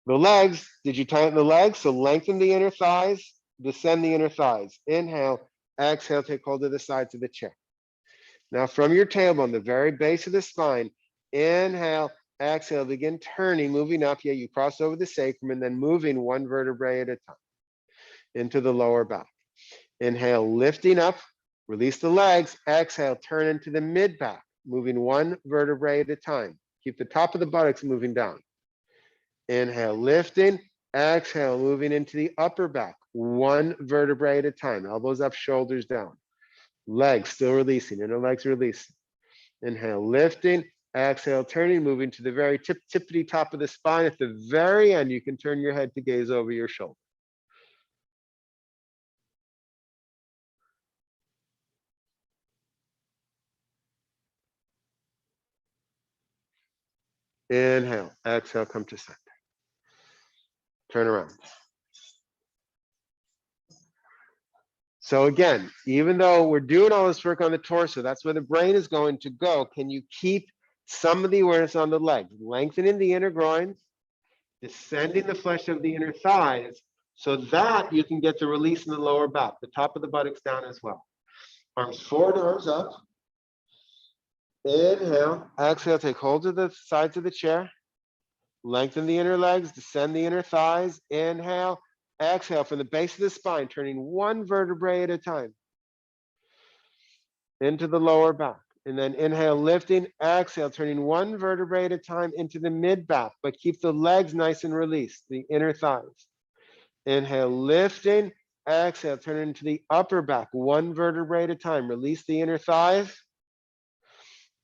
A: The legs, did you tighten the legs? So lengthen the inner thighs, descend the inner thighs. Inhale, exhale, take hold of the sides of the chair. Now from your tailbone, the very base of the spine, inhale, exhale, begin turning, moving up. Yeah, you cross over the sacrum and then moving one vertebrae at a time into the lower back. Inhale, lifting up, release the legs. Exhale, turn into the mid back, moving one vertebrae at a time. Keep the top of the buttocks moving down. Inhale, lifting. Exhale, moving into the upper back, one vertebrae at a time. Elbows up, shoulders down. Legs still releasing, inner legs releasing. Inhale, lifting. Exhale, turning, moving to the very tippity top of the spine. At the very end, you can turn your head to gaze over your shoulder. Inhale, exhale, come to center. Turn around. So again, even though we're doing all this work on the torso, that's where the brain is going to go. Can you keep some of the awareness on the legs? Lengthening the inner groins, descending the flesh of the inner thighs, so that you can get the release in the lower back, the top of the buttocks down as well. Arms forward, arms up. Inhale, exhale, take hold of the sides of the chair. Lengthen the inner legs, descend the inner thighs. Inhale, exhale from the base of the spine, turning one vertebrae at a time into the lower back. And then inhale, lifting, exhale, turning one vertebrae at a time into the mid back, but keep the legs nice and released, the inner thighs. Inhale, lifting, exhale, turn into the upper back, one vertebrae at a time. Release the inner thighs.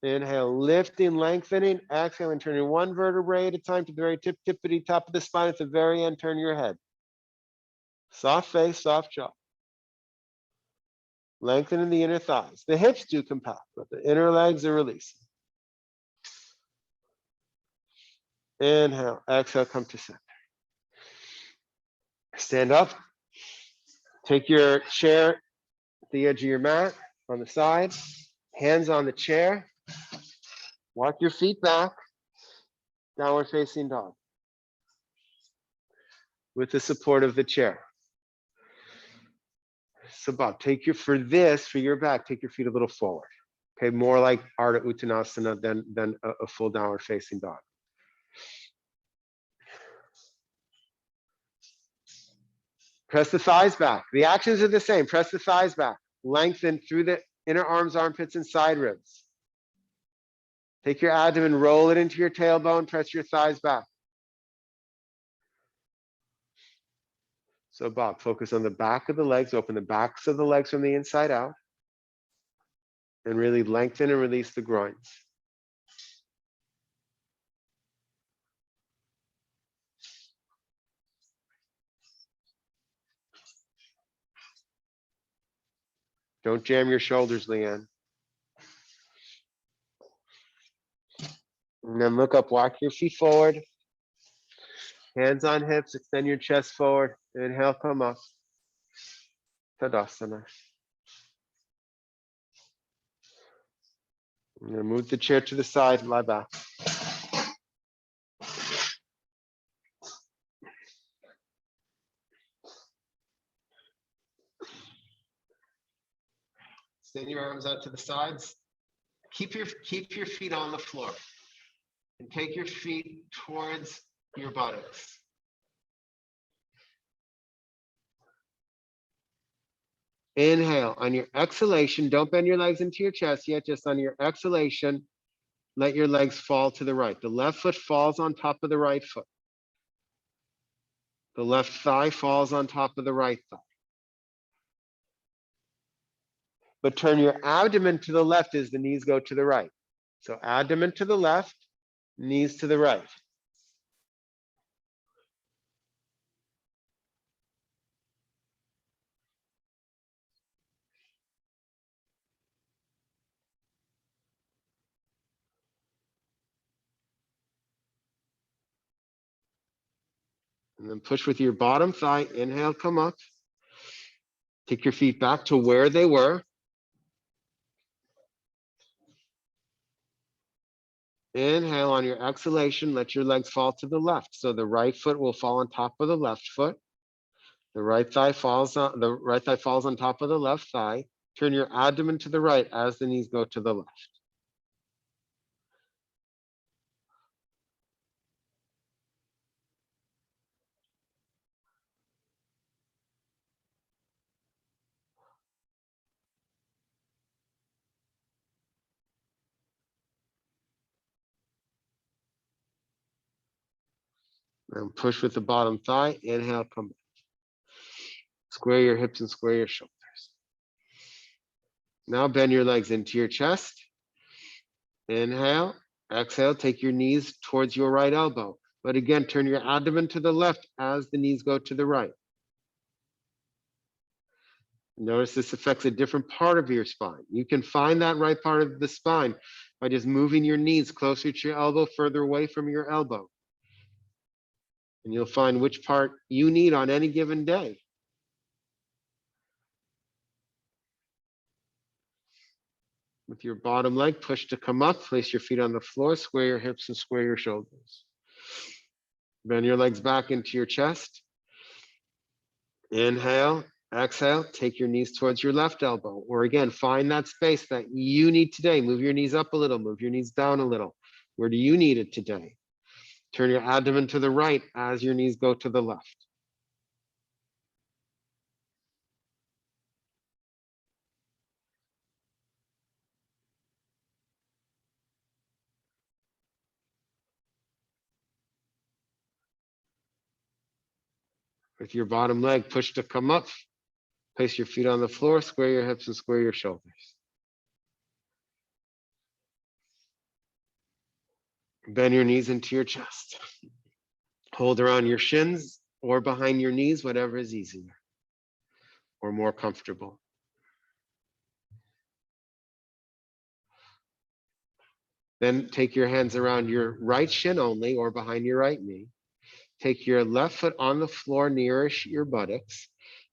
A: Inhale, lifting, lengthening. Exhale, and turning one vertebrae at a time to the very tippity top of the spine. At the very end, turn your head. Soft face, soft jaw. Lengthening the inner thighs. The hips do compact, but the inner legs are releasing. Inhale, exhale, come to center. Stand up. Take your chair at the edge of your mat on the side. Hands on the chair. Walk your feet back. Downward facing dog. With the support of the chair. So Bob, for your back, take your feet a little forward. Okay, more like Arda Uttanasana than a full downward facing dog. Press the thighs back. The actions are the same. Press the thighs back. Lengthen through the inner arms, armpits, and side ribs. Take your abdomen, roll it into your tailbone, press your thighs back. So Bob, focus on the back of the legs, open the backs of the legs from the inside out, and really lengthen and release the groins. Don't jam your shoulders, Leanne. And then look up, walk your feet forward. Hands on hips, extend your chest forward. Inhale, come up. Tadasana. And then move the chair to the side, lie back. Extend your arms out to the sides. Keep your feet on the floor. And take your feet towards your buttocks. Inhale. On your exhalation, don't bend your legs into your chest yet. Just on your exhalation, let your legs fall to the right. The left foot falls on top of the right foot. The left thigh falls on top of the right thigh. But turn your abdomen to the left as the knees go to the right. So abdomen to the left, knees to the right. And then push with your bottom thigh. Inhale, come up. Take your feet back to where they were. Inhale. On your exhalation, let your legs fall to the left. So the right foot will fall on top of the left foot. The right thigh falls on top of the left thigh. Turn your abdomen to the right as the knees go to the left. And push with the bottom thigh. Inhale, come back. Square your hips and square your shoulders. Now bend your legs into your chest. Inhale, exhale, take your knees towards your right elbow. But again, turn your abdomen to the left as the knees go to the right. Notice this affects a different part of your spine. You can find that right part of the spine by just moving your knees closer to your elbow, further away from your elbow. And you'll find which part you need on any given day. With your bottom leg, push to come up, place your feet on the floor, square your hips and square your shoulders. Bend your legs back into your chest. Inhale, exhale, take your knees towards your left elbow. Or again, find that space that you need today. Move your knees up a little, move your knees down a little. Where do you need it today? Turn your abdomen to the right as your knees go to the left. With your bottom leg, push to come up. Place your feet on the floor, square your hips and square your shoulders. Bend your knees into your chest. Hold around your shins or behind your knees, whatever is easier or more comfortable. Then take your hands around your right shin only or behind your right knee. Take your left foot on the floor nearest your buttocks.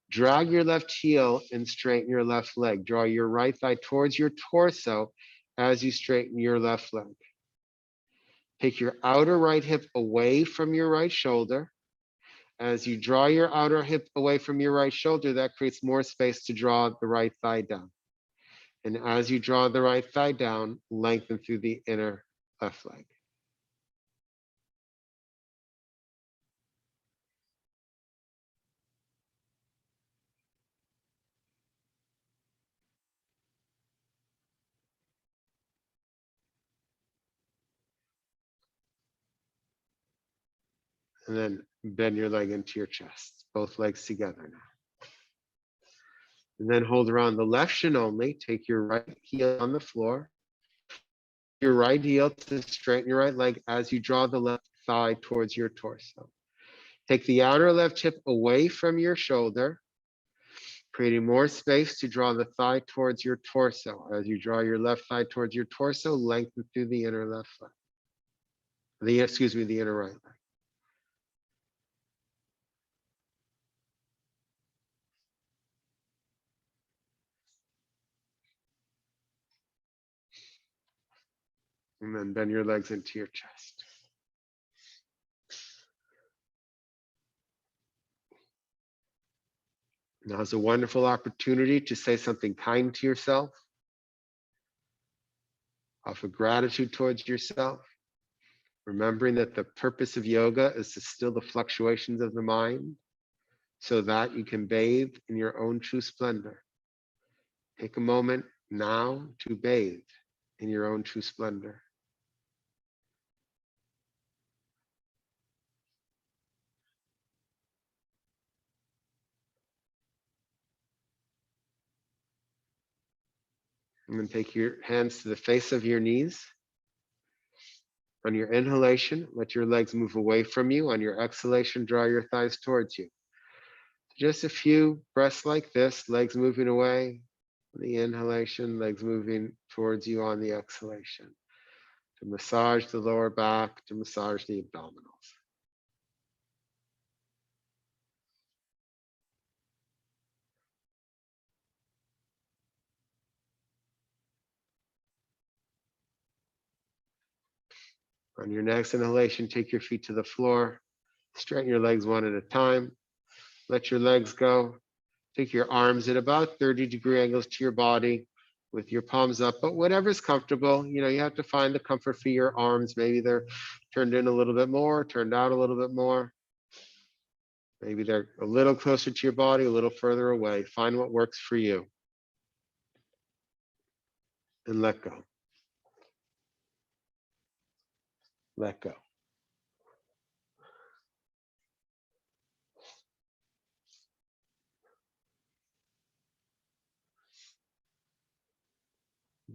A: Drag your left heel and straighten your left leg. Draw your right thigh towards your torso as you straighten your left leg. Take your outer right hip away from your right shoulder. As you draw your outer hip away from your right shoulder, that creates more space to draw the right thigh down. And as you draw the right thigh down, lengthen through the inner left leg. And then bend your leg into your chest, both legs together now. And then hold around the left shin only. Take your right heel on the floor. Your right heel to straighten your right leg as you draw the left thigh towards your torso. Take the outer left hip away from your shoulder, creating more space to draw the thigh towards your torso. As you draw your left thigh towards your torso, lengthen through the inner left leg. The inner right leg. And then bend your legs into your chest. Now is a wonderful opportunity to say something kind to yourself, offer gratitude towards yourself, remembering that the purpose of yoga is to still the fluctuations of the mind so that you can bathe in your own true splendor. Take a moment now to bathe in your own true splendor. And then take your hands to the face of your knees. On your inhalation, let your legs move away from you. On your exhalation, draw your thighs towards you. Just a few breaths like this, legs moving away. The inhalation, legs moving towards you on the exhalation. To massage the lower back, to massage the abdominals. On your next inhalation, take your feet to the floor. Straighten your legs one at a time. Let your legs go. Take your arms at about 30-degree angles to your body with your palms up, but whatever's comfortable. You have to find the comfort for your arms. Maybe they're turned in a little bit more, turned out a little bit more. Maybe they're a little closer to your body, a little further away. Find what works for you. And let go. Let go.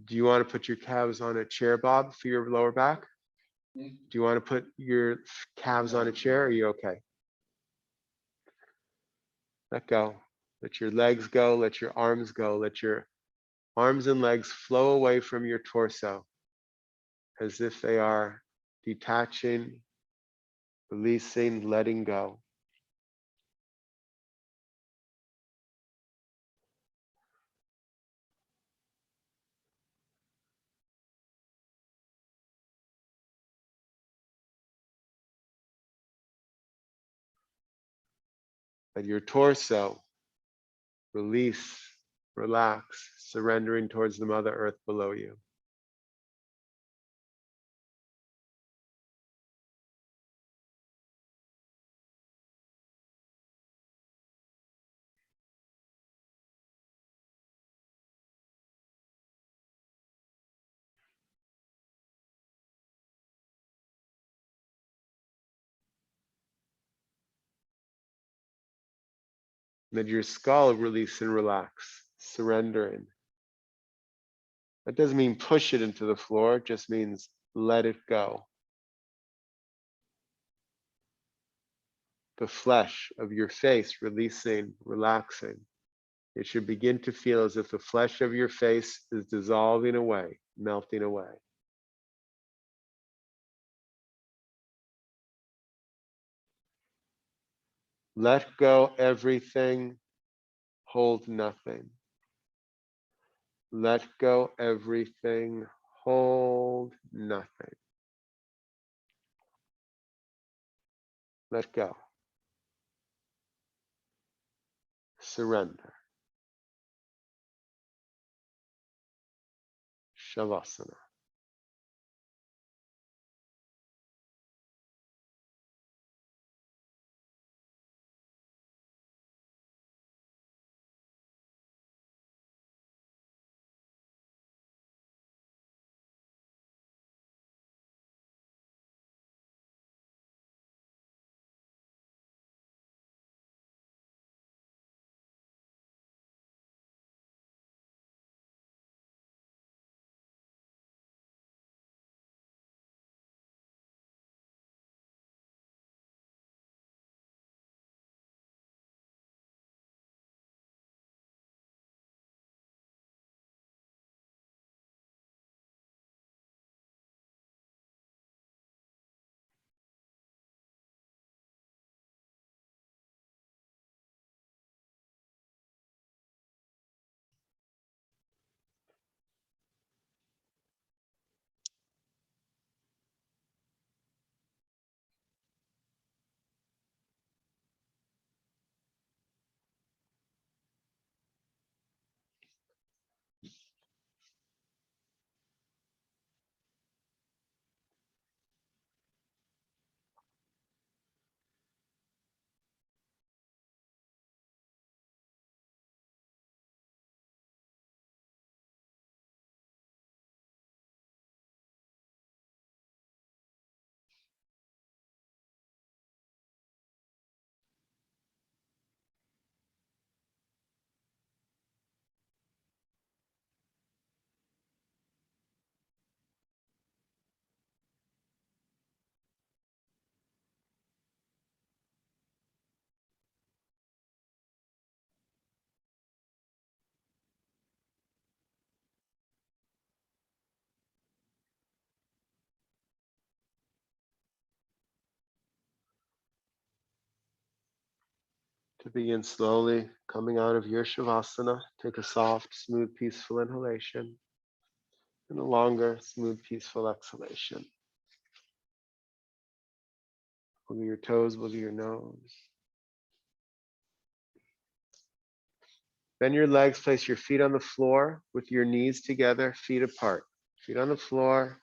A: Do you want to put your calves on a chair, Bob, for your lower back? Do you want to put your calves on a chair? Or are you okay? Let go. Let your legs go. Let your arms go. Let your arms and legs flow away from your torso as if they are detaching, releasing, letting go. Let your torso release, relax, surrendering towards the Mother Earth below you. Let your skull release and relax, surrendering. That doesn't mean push it into the floor, it just means let it go. the flesh of your face releasing, relaxing. It should begin to feel as if the flesh of your face is dissolving away, melting away. Let go everything, hold nothing. Let go everything, hold nothing. Let go. Surrender. Shavasana. To begin slowly coming out of your Shavasana, take a soft, smooth, peaceful inhalation and a longer, smooth, peaceful exhalation. Wiggle your toes, wiggle your nose. Bend your legs, place your feet on the floor with your knees together, feet apart. Feet on the floor,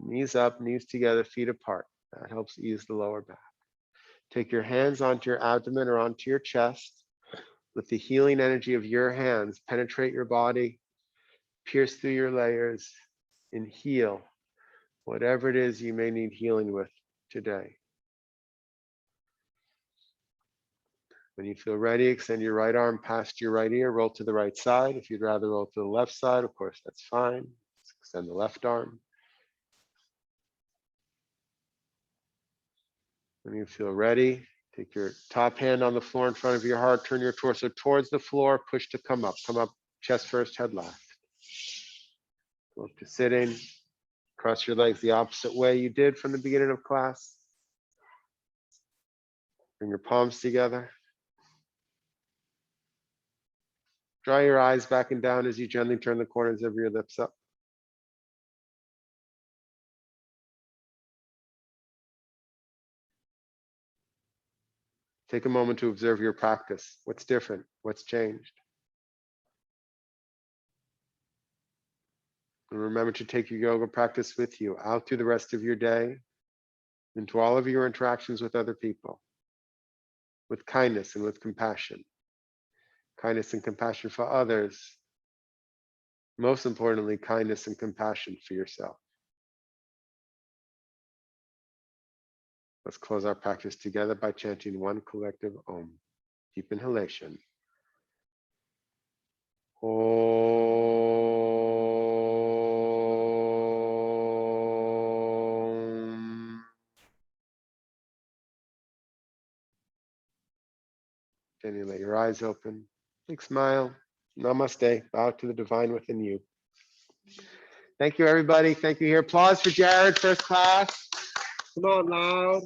A: knees up, knees together, feet apart. That helps ease the lower back. Take your hands onto your abdomen or onto your chest. With the healing energy of your hands, penetrate your body, pierce through your layers, and heal whatever it is you may need healing with today. When you feel ready, extend your right arm past your right ear, roll to the right side. If you'd rather roll to the left side, of course, that's fine. Extend the left arm. When you feel ready, take your top hand on the floor in front of your heart, turn your torso towards the floor, push to come up. Come up, chest first, head left. Go up to sitting. Cross your legs the opposite way you did from the beginning of class. Bring your palms together. Draw your eyes back and down as you gently turn the corners of your lips up. Take a moment to observe your practice. What's different? What's changed? And remember to take your yoga practice with you out through the rest of your day, into all of your interactions with other people, with kindness and with compassion. Kindness and compassion for others. Most importantly, kindness and compassion for yourself. Let's close our practice together by chanting one collective Om. Deep inhalation. Om. Then you let your eyes open. Big smile. Namaste. Bow to the divine within you. Thank you, everybody. Thank you here. Applause for Jared, first class. Come on, loud.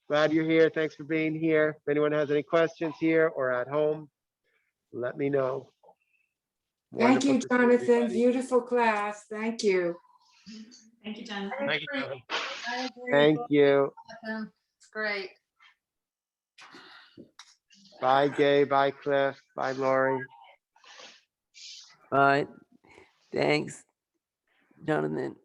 A: Glad you're here. Thanks for being here. If anyone has any questions here or at home, let me know.
B: Thank you,
A: Wonderful to see
B: Jonathan.
A: everybody.
B: Beautiful class. Thank you.
C: Thank you, Jen.
D: Thank you, Jonathan.
E: I agree.
A: Thank you.
E: Jonathan. It's great.
A: Bye, Gay. Bye, Cliff. Bye, Lori.
F: Bye. Thanks, Jonathan.